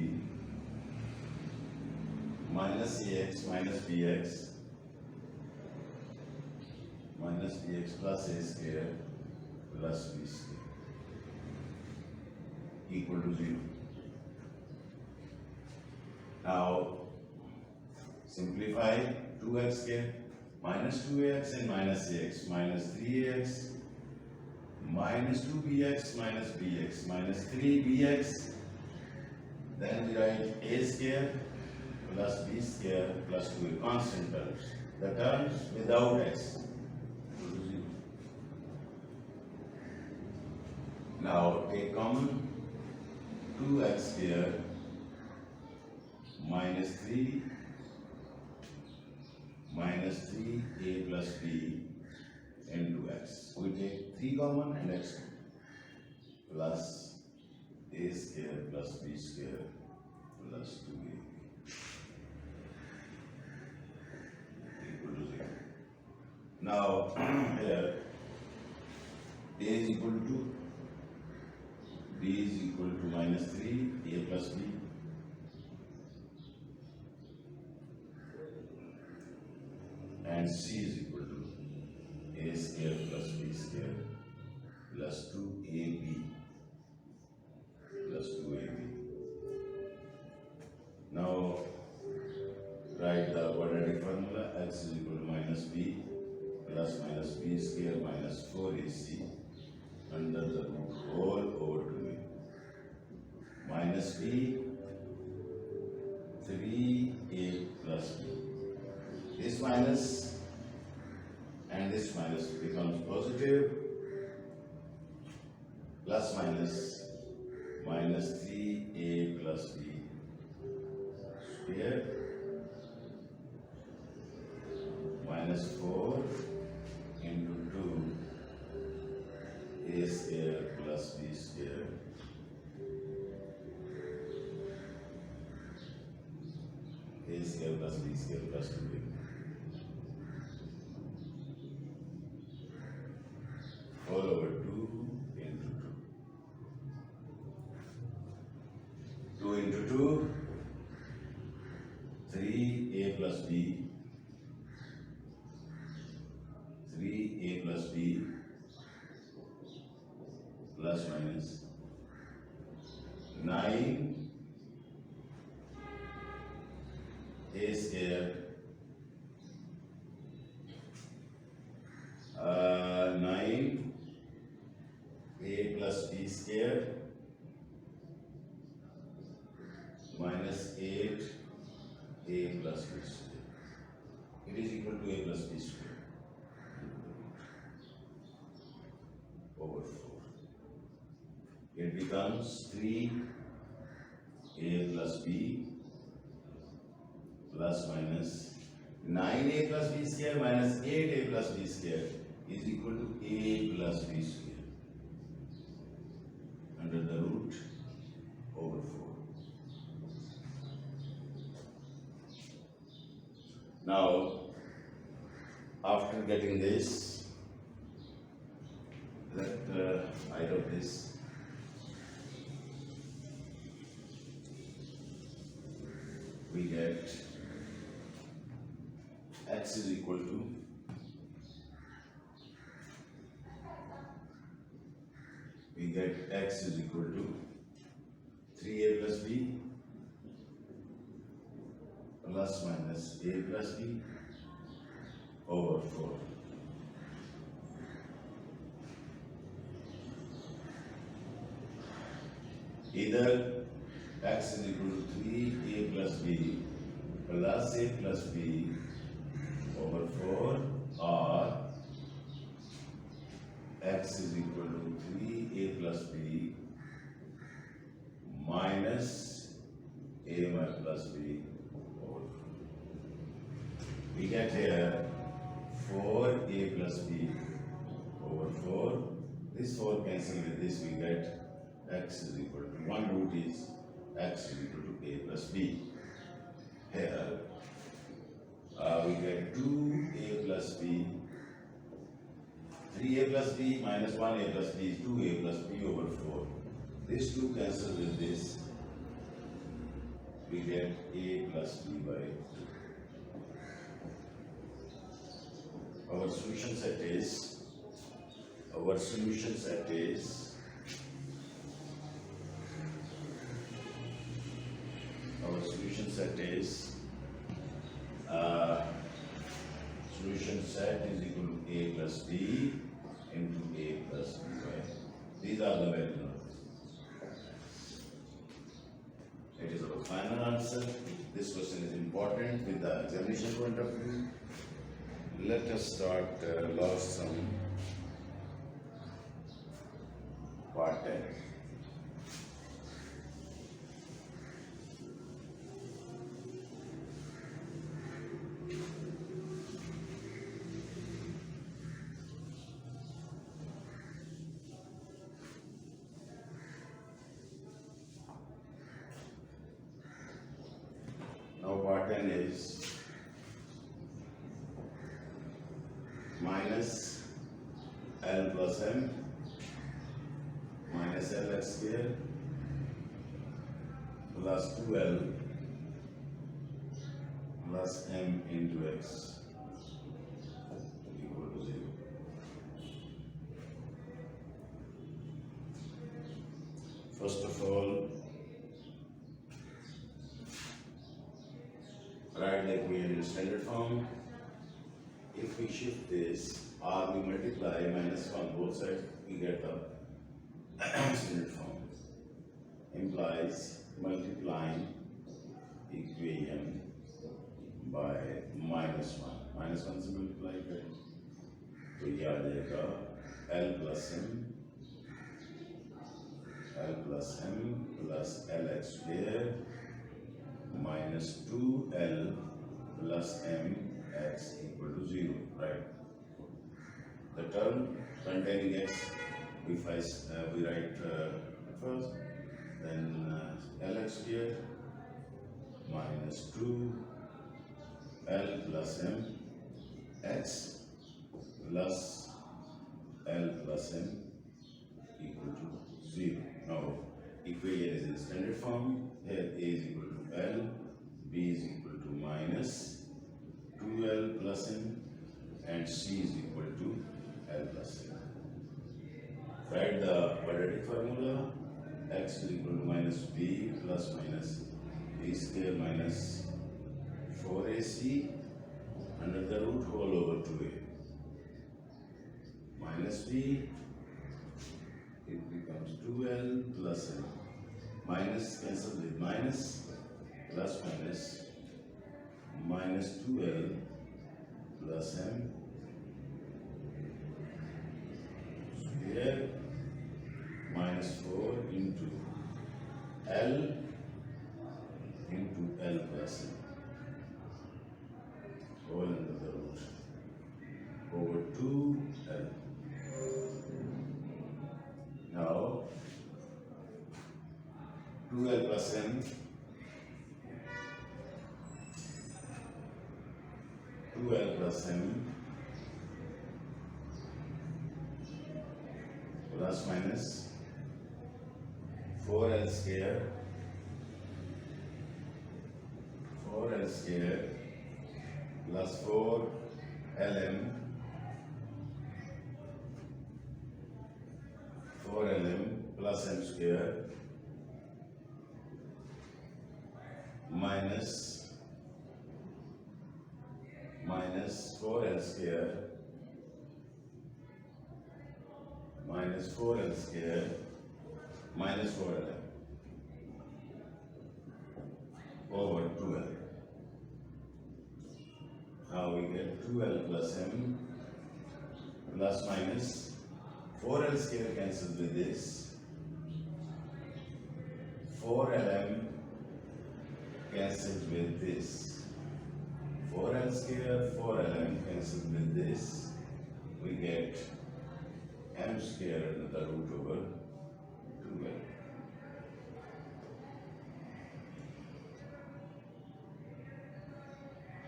minus ax minus bx plus a square plus b square equal to 0. Now simplify 2x square minus 2ax and minus ax minus 3ax minus 2bx minus bx minus 3bx. Then we write a square plus b square plus 2a, constant terms. The terms without x. Now take common, 2x square minus 3 3a plus b into x. We take 3 common and x plus a square plus b square plus 2ab equal to 0. Now here a is equal to 2, b is equal to minus 3, a plus b, and c is equal to a square plus b square plus 2ab plus 2ab. Now write the quadratic formula, x is equal to minus b plus minus b square minus 4ac under the root whole over 2a minus b 3a plus b. This minus and this minus becomes positive, plus minus minus 3a plus b square minus 4 into 2 a square plus b square a square plus b square plus 2b. All over 2 into 2. 2 into 2, 3a plus b, 3a plus b, plus minus 9 a square 9 a plus b square minus 8 a plus b square. It is equal to a plus b square over 4. It becomes 3 a plus b plus minus 9a plus b square minus 8a plus b square is equal to a plus b square under the root over 4. Now, after getting this, I wrote this. We get x is equal to x is equal to 3a plus b plus minus a plus b over 4. Either x is equal to 3a plus b plus a plus b over 4, or x is equal to 3a plus b minus a plus b over 4. We get here 4a plus b over 4. This 4 cancel with this, we get x is equal to, one root is x is equal to a plus b. Here we get 2a plus b, 3a plus b minus 1a plus b is 2a plus b over 4. This 2 cancel with this, we get a plus b by 2. Our solution set is our solution set is equal to a plus b into a plus b by. These are the values. It is our final answer. This question is important with the examination point of view. Let us start last sum, part 10. Now part 10 is minus L plus M minus Lx square plus 2L plus M into X equal to 0. First of all, write the equation in standard form. If if we shift this, r we multiply minus 1 both sides, we get the standard form. Implies multiplying equation by minus 1. Minus 1 से multiply करें तो ये आ जाएगा L plus M plus LX square minus 2L plus MX equal to 0, right? The term containing x, if we write first, then LX square minus 2L plus M x plus L plus M equal to 0. Now, equation is in standard form. Here A is equal to L, B is equal to minus 2L plus M, and C is equal to L plus M. Write the quadratic formula. X is equal to minus B plus minus B square minus 4AC under the root whole over 2A. Minus B, it becomes 2L plus M. Minus cancel with minus, plus minus, minus 2L plus M square minus 4 into L plus M whole under the root over 2L. Now 2L plus M, 2L plus M plus minus 4L square plus 4LM 4LM plus M square minus 4L square minus 4L square minus 4LM over 2L. Now we get 2L plus M plus minus 4L square cancels with this, 4LM cancels with this, 4L square, 4LM cancels with this, we get M square under the root over 2L.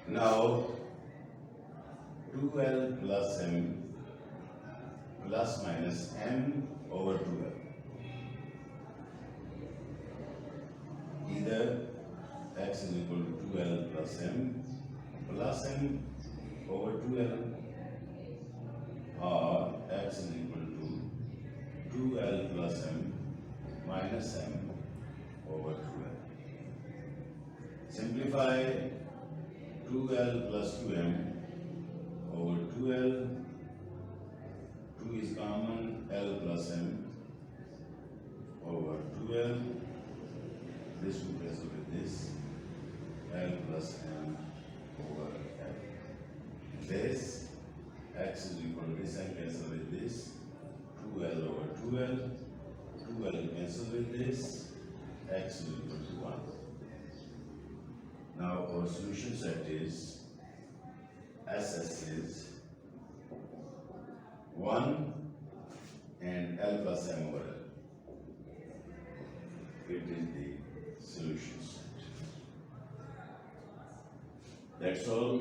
Now 2L plus M plus minus M over 2L. Either x is equal to 2L plus M over 2L, or x is equal to 2L plus M minus M over 2L. Simplify 2L plus 2M over 2L, 2 is common, L plus M over 2L, this will cancel with this, L plus M over L. This, x is equal to this and cancel with this, 2L over 2L, 2L cancel with this, x is equal to 1. Now our solution set is SS is 1 and L plus M over L. It is the solution set. That's all.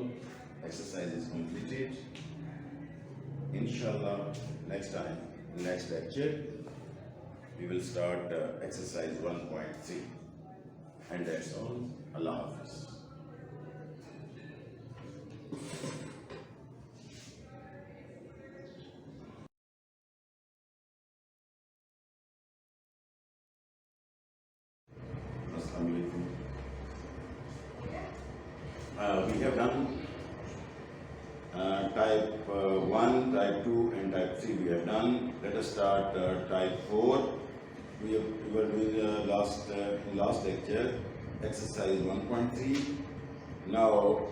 Exercise is completed. Inshallah, next time, next lecture, we will start exercise 1.3. And that's all. Allah Hafiz. We have done type let us start type 4. We were doing last lecture exercise 1.3. Now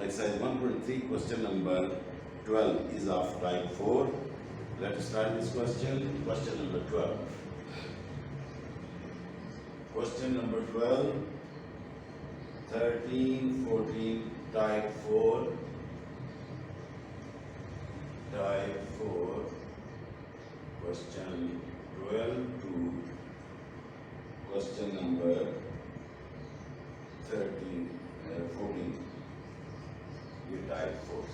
exercise 1.3 question number 12 is of type 4. Let us start this question. Question number 12. Question number 12, 13, 14, type 4. Type 4, question 12 to question number 13, 14, we type 4.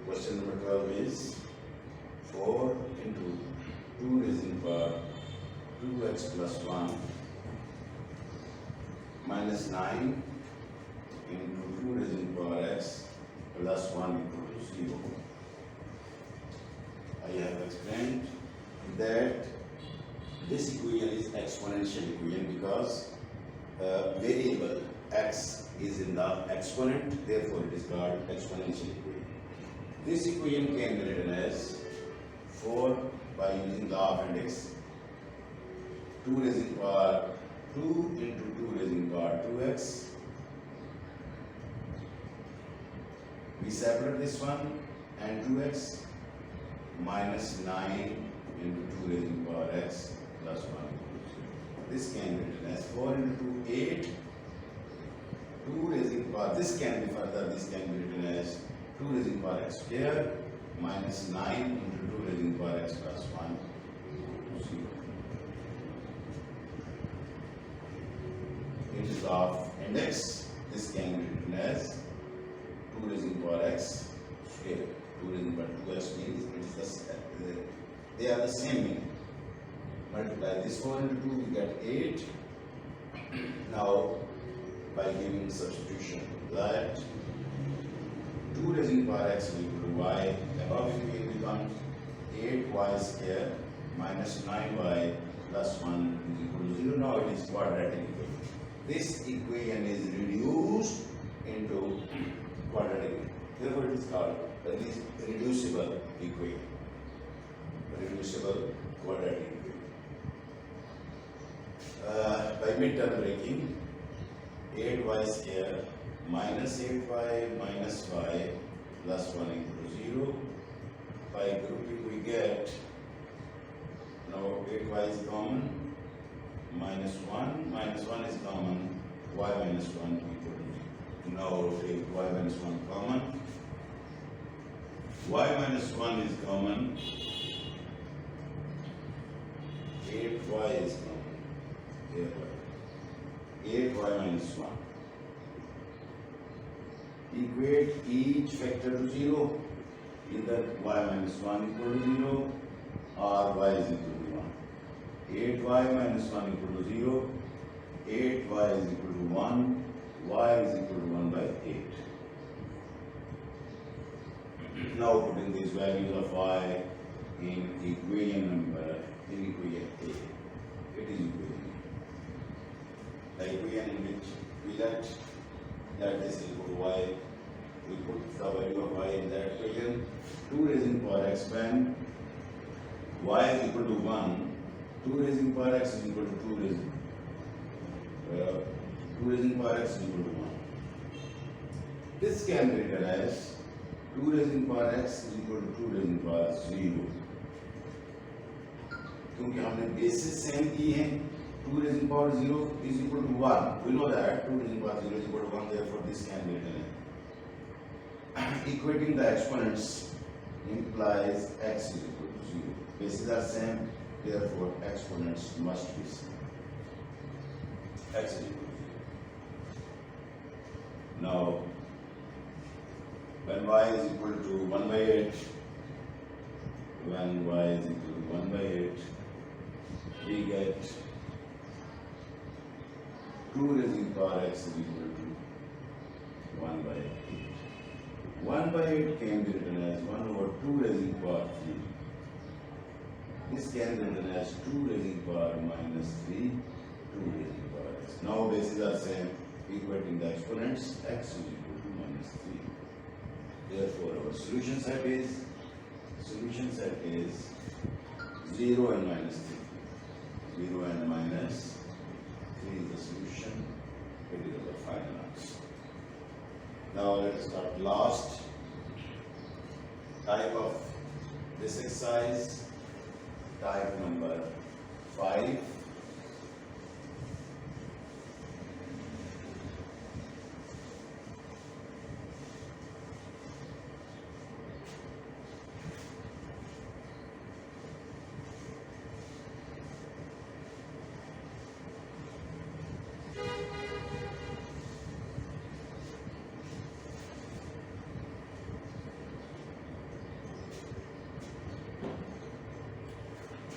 Question number 12 is 4 into 2 raising power 2x plus 1 minus 9 into 2 raising power x plus 1 equal to 0. I have explained that this equation is exponential equation because variable x is in the exponent, therefore it is called exponential equation. This equation can be written as 4 by using law of index 2 raising power 2 into 2 raising power 2x. We separate this one and 2x minus 9 into 2 raising power x plus 1 equals 0. This can be written as 4 into 8, 2 raising power, this can be written as 2 raising power x square minus 9 into 2 raising power x plus 1 equals 0. It is of index, this can be written as 2 raising power x square. 2 raising power 2x means it is they are the same meaning. Multiply this 4 into 2, we get 8. Now, by giving substitution that 2 raising power x is equal to y, above equation becomes 8y square minus 9y plus 1 is equal to 0. Now it is quadratic equation. This equation is reduced into quadratic equation. Therefore it is called reducible equation. Reducible quadratic equation. By midterm breaking, 8y square minus 8y minus y plus 1 equal to 0. By grouping we get, now 8y is common, minus 1 is common, y minus 1 equal to 0. Now take y minus 1 common, y minus 1 is common, 8y is common, 8y minus 1. Equate each factor to 0, either y minus 1 equal to 0 or y is equal to 1. 8y minus 1 equal to 0, 8y is equal to 1, y is equal to 1 by 8. Now putting these values of y in equation number, in equation A. It is equation A. The equation in which we let this is equal to y. We put the value of y in that equation. 2 raising power x when y is equal to 1, 2 raising power x is equal to 2 raising power x is equal to 1. This can be written as 2 raising power x is equal to 2 raising power 0. क्योंकि हमने basis same की है, 2 raising power 0 is equal to 1. We know that 2 raising power 0 is equal to 1, therefore this can be written as. Equating the exponents implies x is equal to 0. Bases are same, therefore exponents must be same. X is equal to 0. Now, when y is equal to 1 by 8, when y is equal to 1 by 8, we get 2 raising power x is equal to 1 by 8. 1 by 8 can be written as 1 over 2 raising power 3. This can be written as 2 raising power minus 3, 2 raising power x. Now bases are same, equating the exponents, x is equal to minus 3. Therefore our solution set is Solution set is 0 and minus 3. 0 and minus 3 is the solution. It is the final answer. Now let us start last type of this exercise, type number 5.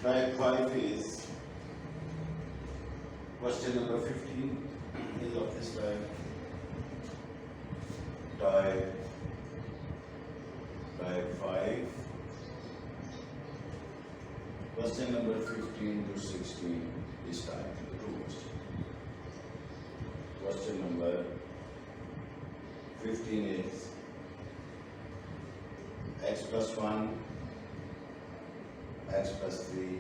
Type 5 is question number 15 is of this type. Type 5. Question number 15 to 16 is type 2 question. Question number 15 is x plus 1, x plus 3,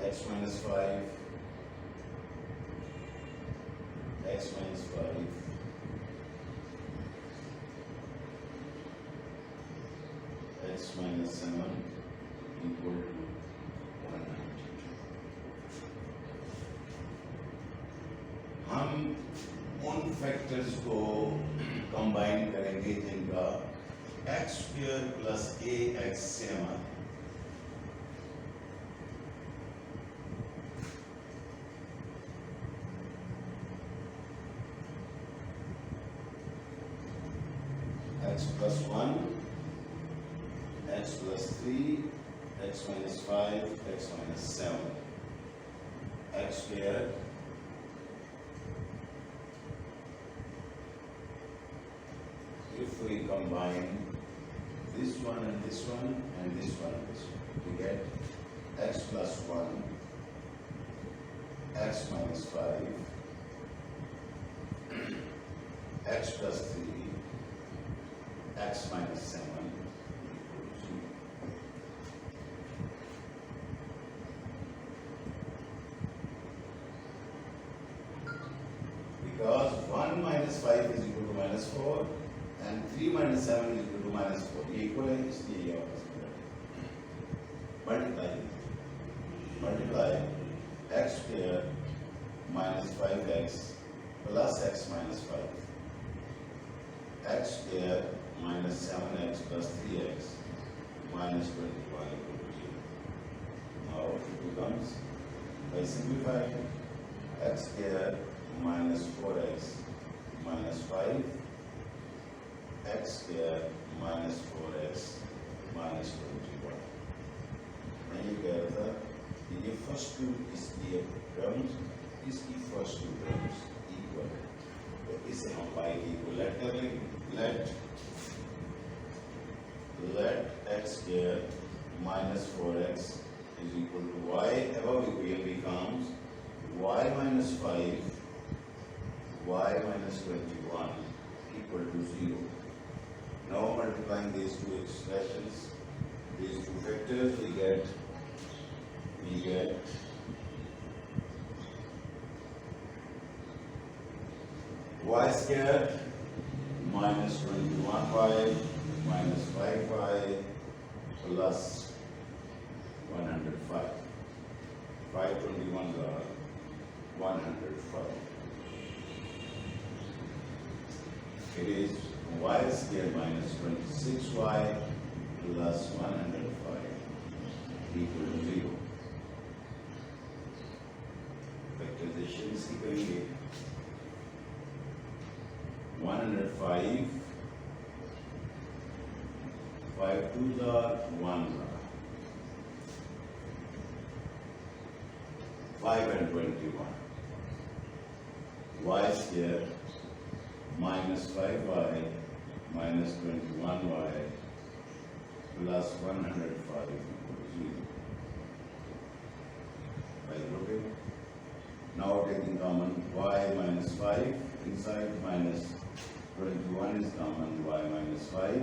x minus 5, x minus 5, x minus 7 equal to 192. हम उन factors को combine करेंगे जिनका x square plus ax same आता है। x plus 1, x plus 3, x minus 5, x minus 7, x square if we combine this one and this one and this one and this one, we get x plus 1, x minus 5, x plus 3, x minus 7 equals 0. Because 1 minus 5 is equal to minus 4 and 3 minus 7 is equal to minus 4. ये equal है इसलिए ये आपस में multiply x square minus 5x plus x minus 5, x square minus 7x plus 3x minus 21 equal to 0. Now it becomes, by simplifying, x square minus 4x minus 5, x square minus 4x minus 21. मैं ये कह रहा था कि ये first to इसकी terms, इसकी first to terms equal है, तो इसे हम y की इक्वल कर लेंगे। let x square minus 4x is equal to y, above equation becomes y minus 5, y minus 21 equal to 0. Now multiplying these two expressions, these two factors, we get y squared minus 21y minus 5y plus 105. 521s are 105. It is y squared minus 26y plus 105 equal to 0. Factorization इसी करेंगे। 105, 5 2s are 1, 5 and 21. Y square minus 5y minus 21y plus 105 equals 0. By grouping, now taking common y minus 5 inside minus 21 is common, y minus 5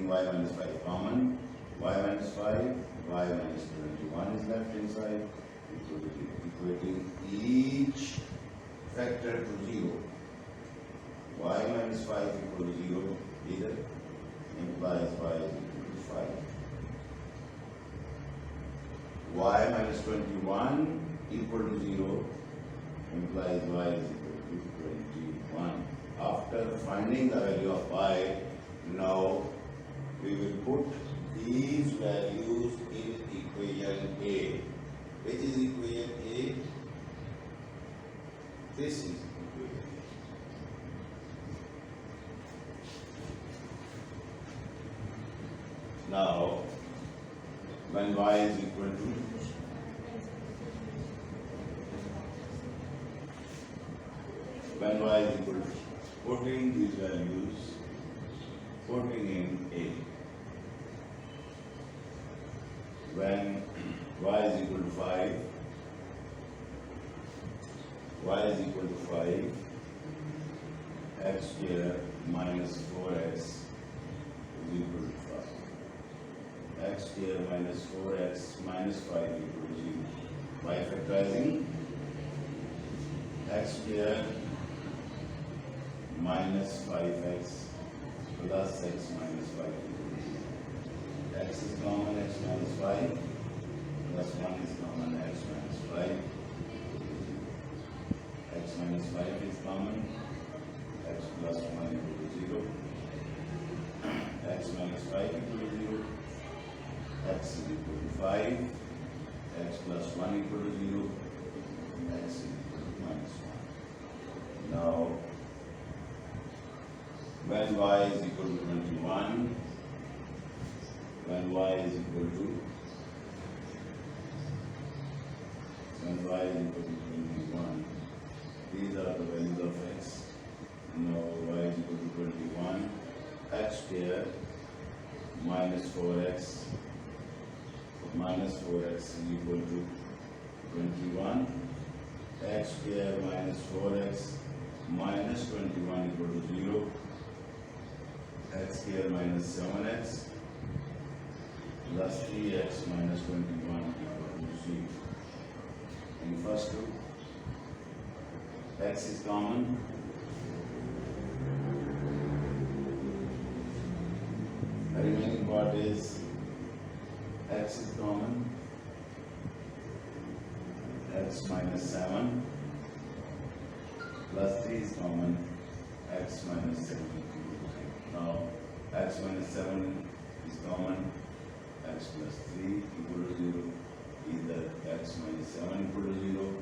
y minus 5 common, y minus 5, y minus 21 is left inside, equating each factor to 0. Y minus 5 equal to 0 either implies y is equal to 5. Y minus 21 equal to 0 implies y is equal to 21. After finding the value of y, now we will put these values in equation A. Which is equation A? This is equation A. Now, when y is equal to putting these values, putting in A. When y is equal to 5, y is equal to 5, x square minus 4x is equal to 5. X square minus 4x minus 5 equal to 0. By factorizing, x square minus 5x plus x minus 5 equal to 0. X is common, x minus 5 plus 1 is common, x minus 5. X minus 5 is common, x plus 1 equal to 0. X minus 5 equal to 0. X is equal to 5. X plus 1 equal to 0. X is equal to minus 1. Now, when y is equal to 21, when y is equal to 21, these are the values of x. Now y is equal to 21, x square minus 4x is equal to 21, x square minus 4x minus 21 equal to 0, x square minus 7x plus 3x minus 21 equal to 0. In first two, x is common, the remaining part is x is common, x minus 7 plus 3 is common, x minus 7 equal to 0. Now x minus 7 is common, x plus 3 equal to 0. Either x minus 7 equal to 0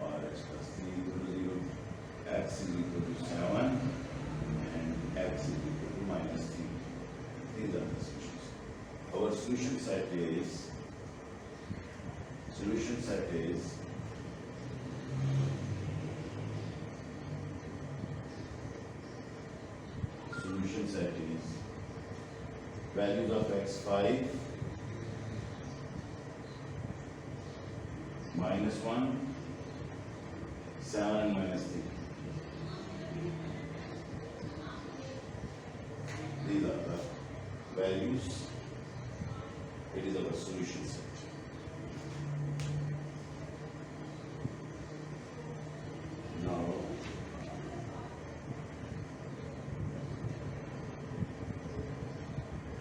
or x plus 3 equal to 0. X is equal to 7 and x is equal to minus 3. These are the solutions. Our solution set is values of x5 minus 1, 7 and minus 3. These are the values. It is our solution set. Now,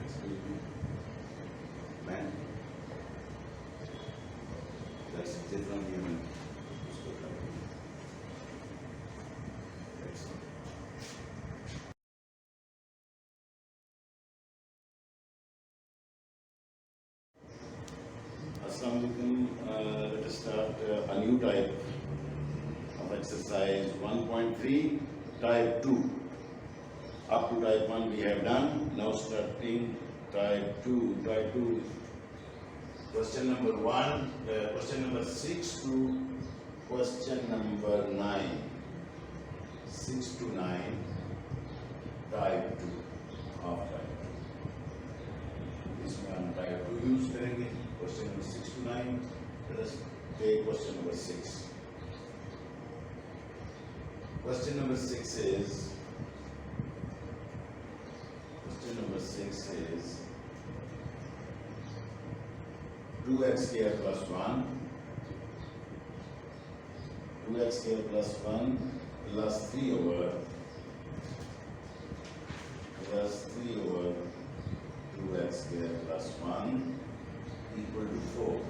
excuse me, man, that's different human. Let us start a new type of exercise 1.3, type 2. Up to type 1 we have done. Now starting type 2. Type 2, question number 1, question number 6 to question number 9. 6 to 9, type 2 of type 2. इसमें हम type 2 use करेंगे. Question number 6 to 9. Let us take question number 6. Question number 6 is 6 is 2x square plus 1, 2x square plus 1 plus 3 over 2x square plus 1 equal to 4.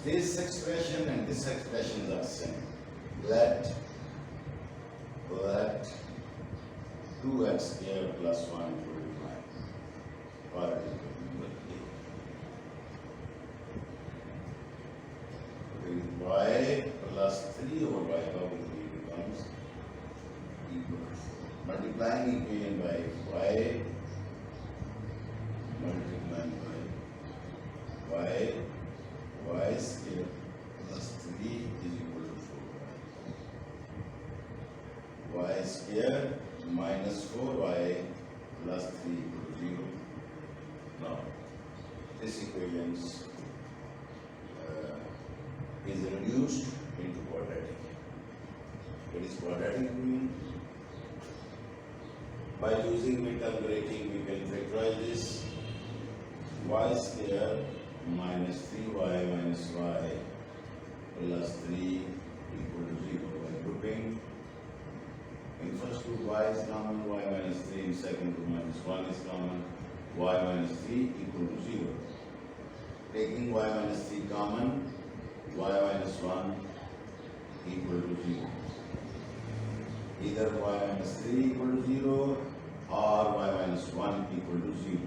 This expression and this expression are same. Let 2x square plus 1 equal to 5. Quadratic number A. Y plus 3 over y, how it becomes equal to 4. Multiplying equation by y, multiplying by y square plus 3 is equal to 4y. Y square minus 4y plus 3 equal to 0. Now, this equation is reduced into quadratic. What is quadratic mean? By using midterm breaking, we can factorize this. Y square minus 3y minus y plus 3 equal to 0. By grouping, in first group y is common, y minus 3, in second group minus 1 is common, y minus 3 equal to 0. Taking y minus 3 common, y minus 1 equal to 0. Either y minus 3 equal to 0 or y minus 1 equal to 0.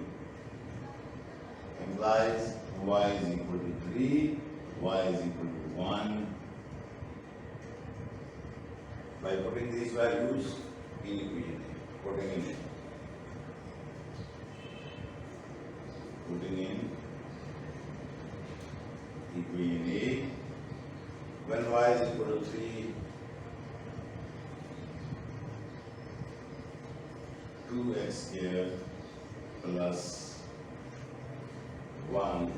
Implies y is equal to 3, y is equal to 1. By putting these values in equation, putting in equation A, when y is equal to 3, 2x square plus 1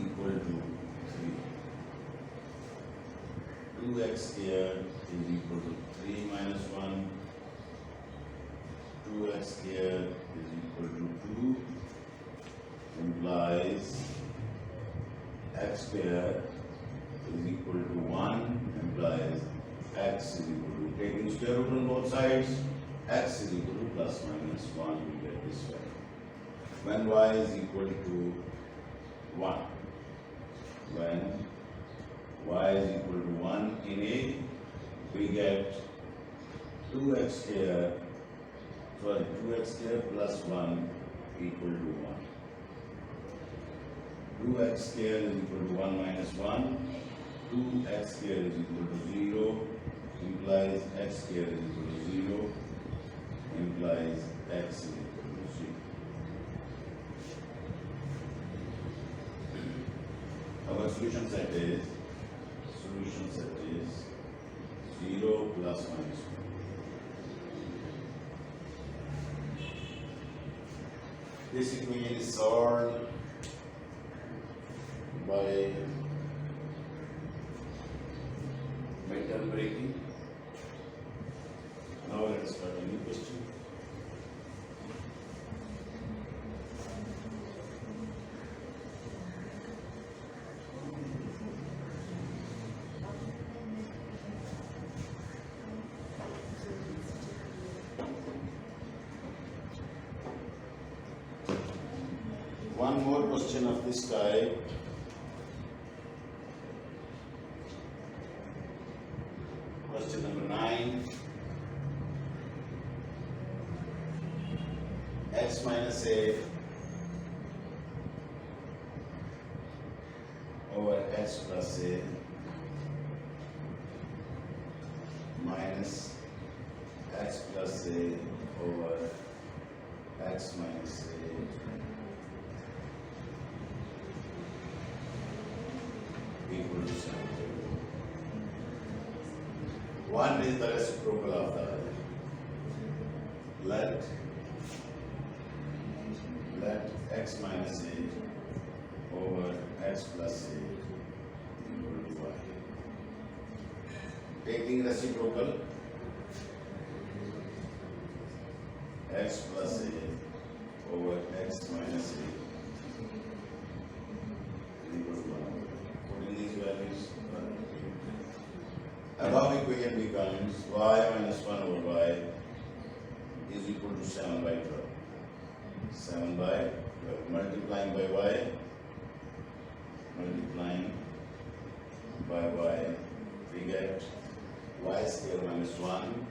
equal to 3. 2x square is equal to 3 minus 1. 2x square is equal to 2 implies x square is equal to 1 implies x is equal to, taking square root on both sides, x is equal to plus minus 1, we get this way. When y is equal to 1, when y is equal to 1 in A, we get 2x square plus 1 equal to 1. 2x square is equal to 1 minus 1. 2x square is equal to 0. Implies x square is equal to 0. Implies x is equal to 0. Our solution set is 0 plus minus 1. This equation is solved by midterm breaking. Now let us start a new question. One more question of this type. Question number 9. X minus a over x plus a minus x plus a over x minus a equal to 7. One is the reciprocal of the other. Let x minus a over x plus a equal to y. taking reciprocal, x plus a over x minus a is equal to 1. Putting these values, above equation becomes y minus 1 over y is equal to 7 by 12. 7 by 12. Multiplying by y, we get y square minus 1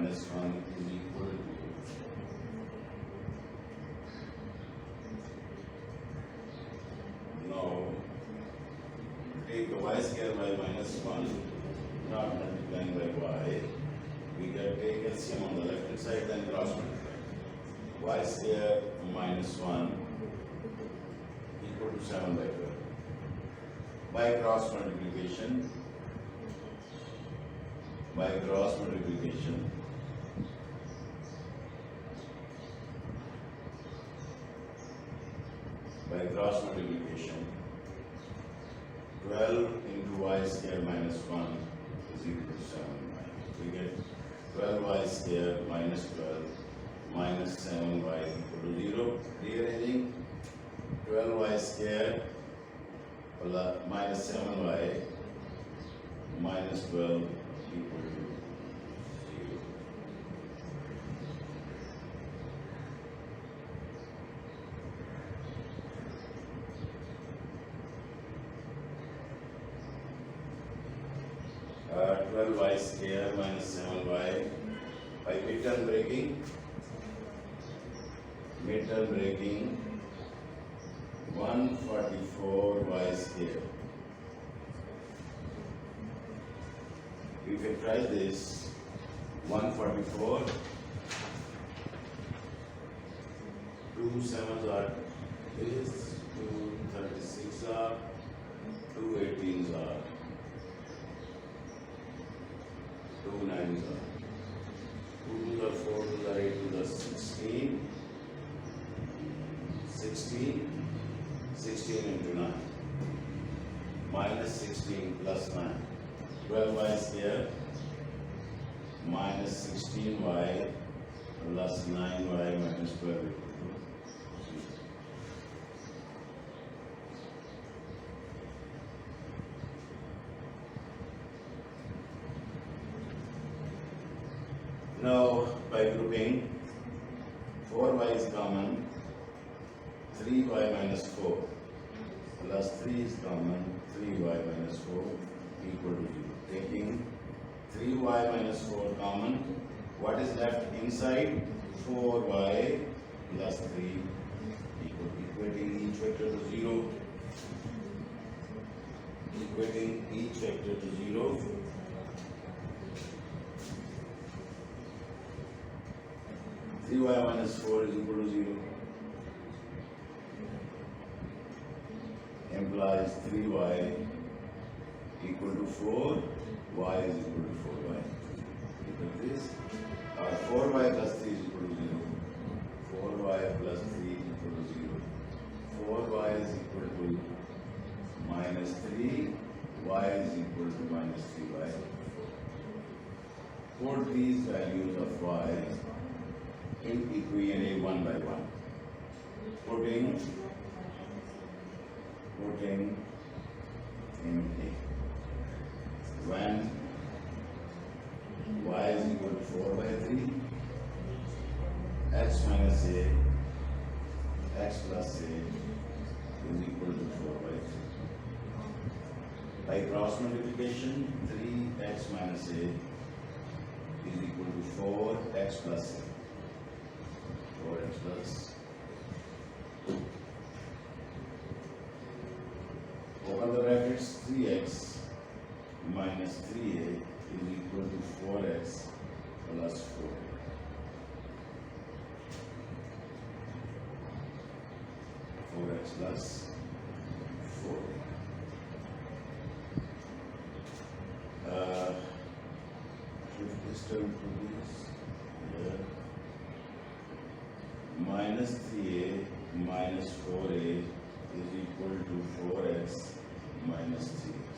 is equal to now take the y square by minus 1, not multiplying by y, we get take LCM on the left hand side, then cross multiply. Y square minus 1 equal to 7 by 12. By cross multiplication, by cross multiplication, 12 into y square minus 1 is equal to 7. We get 12y square minus 12 minus 7y equal to 0. Rearranging 12y square plus minus 7y minus 12 equal to 0. Uh, 12y square minus 7y by midterm breaking 144y square. We factorize this 144, 2 7s are this, 2 36 are, 2 18s are, 2 9s are, 2 2s are 4 2s are 8 2s are 16, 16 into 9 minus 16 plus 9, 12y square minus 16y plus 9y minus 12 equal to 0. Now by grouping, 4y is common, 3y minus 4 plus 3 is common, 3y minus 4 equal to 0. Taking 3y minus 4 common, what is left inside? 4y plus 3 equal, equating each vector to 0. Equating each vector to 0. Three y minus 4 is equal to 0. Implies 3y equal to 4, y is equal to 4y. Look at this. 4y plus 3 is equal to 0. 4y plus 3 is equal to 0. 4y is equal to minus 3, y is equal to minus 3y. Put these values of y in equation A 1 by 1. Putting in A. When y is equal to 4 by 3, x minus a, x plus a is equal to 4 by 3. By cross multiplication, 3x minus a is equal to 4x plus a. 4x plus. Open the brackets, 3x minus 3a is equal to 4x plus 4. X plus 4. Shift this term to this. Here. Minus 3a minus 4a is equal to 4x minus 3x.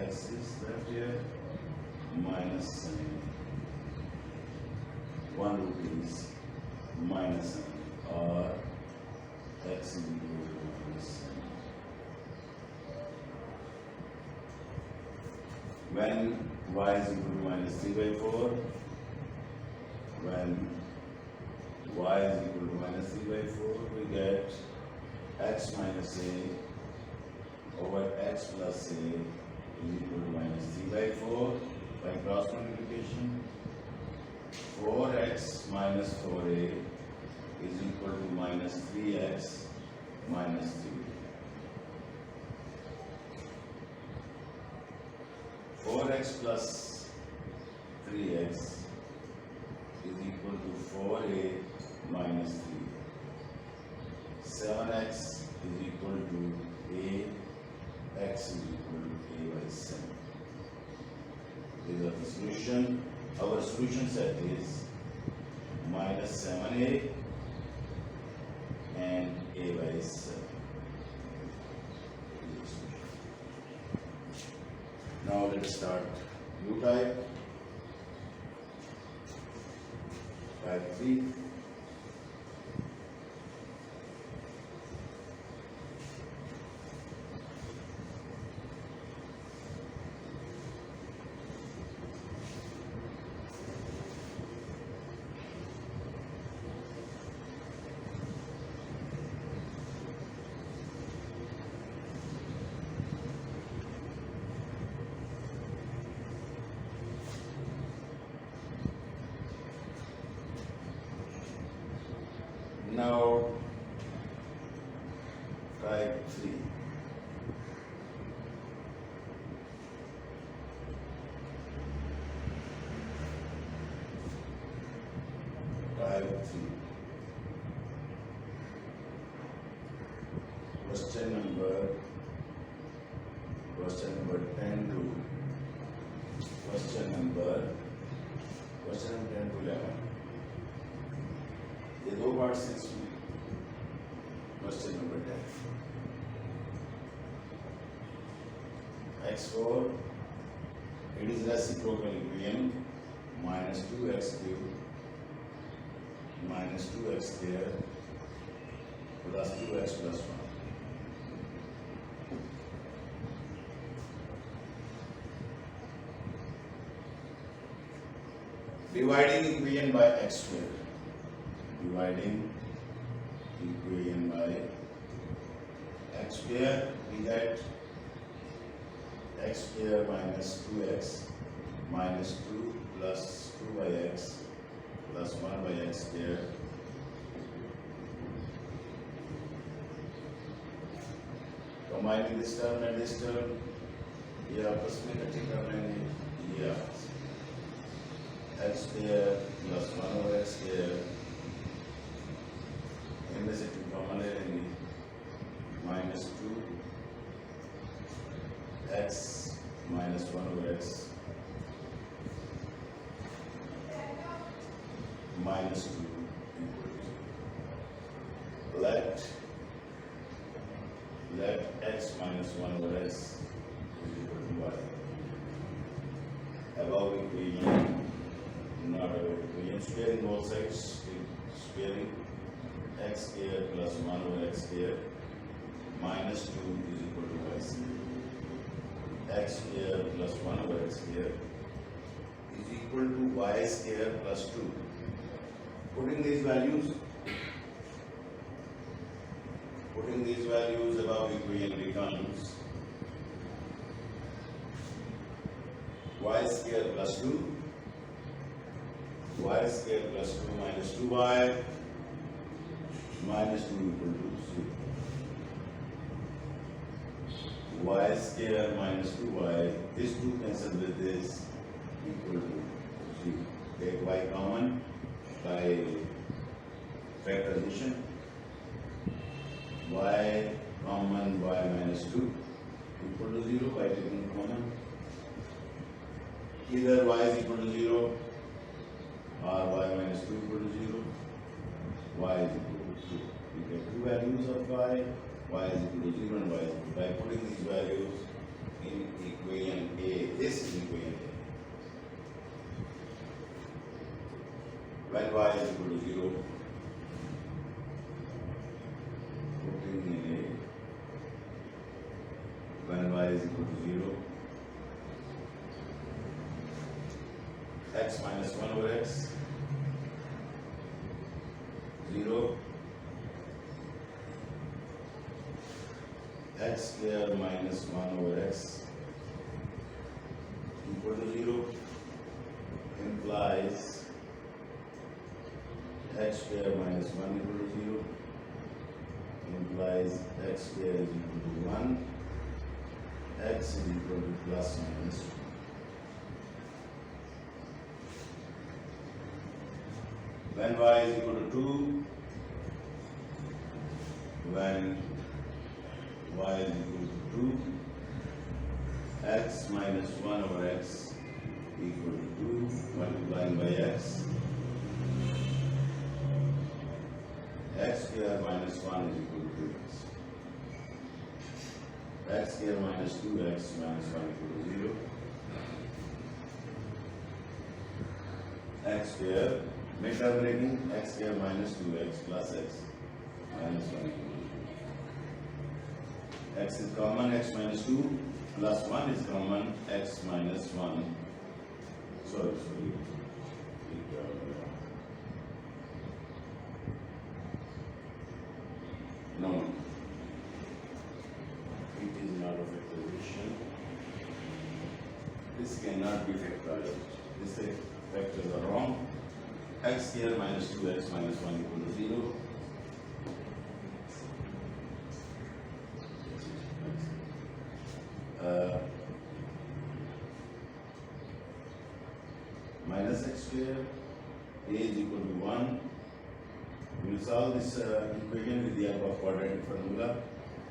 x is left here, minus 7. 1 rupees minus 7, or x is equal to minus 7. When y is equal to minus 3 by 4, when y is equal to minus 3 by 4, we get x minus a over x plus a is equal to minus 3 by 4 by cross multiplication. 4x minus 4a is equal to minus 3x minus 3. 4x plus 3x is equal to 4a minus 3. 7x is equal to a, x is equal to a by 7. These are the solution. Our solution set is minus 7a and a by 7. Now let us start new type. Type 3. Now, type 3. Type 3. Question number 10 to question number 10 to 11. ये दो parts हैं इसमें. Question number 10. x4, it is reciprocal equation minus 2x cubed minus 2x squared plus 2x plus 1. Dividing equation by x squared. Dividing equation by x square, we get x square minus 2x minus 2 plus 2 by x plus 1 by x square combining this term and this term, ये आपस में इकट्ठे कर लेंगे. ये x square plus 1 over x square, इनमें से 2 common ले लेंगे, minus 2 x minus 1 over x minus 2 equal to 0. Let x minus 1 over x is equal to y. Above equation, not above equation, squaring both sides, squaring x square plus 1 over x square minus 2 is equal to y square. X square plus 1 over x square is equal to y square plus 2. Putting these values above equation becomes y square plus 2, y square plus 2 minus 2y minus 2 equal to 0. Y square minus 2y, this 2 cancel with this, equal to 0. Take y common by factorization. Y common y minus 2 equal to 0 by taking common. Either y is equal to 0 or y minus 2 equal to 0. Y is equal to 2. We get two values of y is equal to 0 and y is equal to. By putting these values in equation A. This is equation A. When y is equal to 0, putting in A. When y is equal to 0, x minus 1 over x, 0, x square minus 1 over x equal to 0 implies x square minus 1 equal to 0 implies x square is equal to 1, x is equal to plus minus 2. When y is equal to 2, when y is equal to 2, x minus 1 over x equal to 2 multiplying by x, x square minus 1 is equal to 2x, x square minus 2x minus 1 equal to 0, x square, midterm breaking, x square minus 2x plus x minus 1 equal to 2. X is common, x minus 2 plus 1 is common, x minus 1. Sorry. No, it is not a factorization. This cannot be factorized. These factors are wrong. X square minus 2x minus 1 equal to 0. Minus x square, a is equal to 1. We will solve this equation with the help of quadratic formula.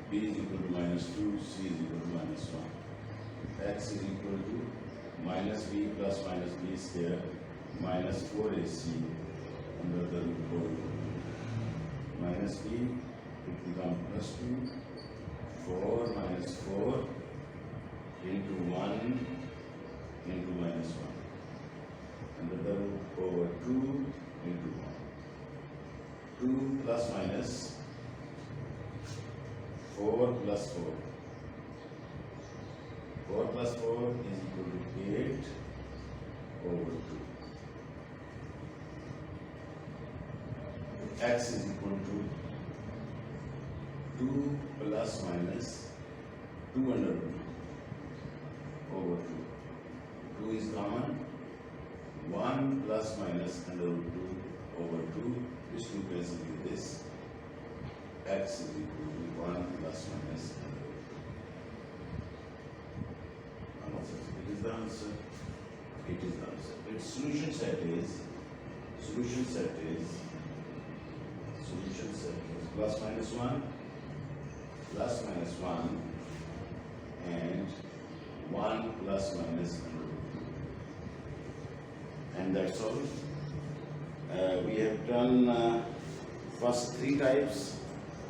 B is equal to minus 2, C is equal to minus 1. X is equal to minus b plus minus b square minus 4ac under the root whole. Minus b, it becomes plus 2, 4 minus 4 into 1 into minus 1. Under the root over 2 into 1. 2 plus minus 4 plus 4. 4 plus 4 is equal to 8 over 2. X is equal to 2 plus minus 2 under root over 2. 2 is common. 1 plus minus under root 2 over 2, which will basically this. X is equal to 1 plus minus under root 2. It is the answer. It is the answer. Its solution set is plus minus 1, and 1 plus minus under root 2. And that's all. We have done first 3 types.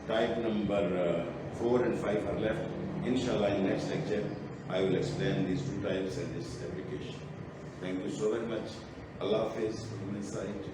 Type number 4 and 5 are left. Inshallah, in next lecture, I will explain these 2 types and this application. Thank you so very much. Allah Hafiz. Good night.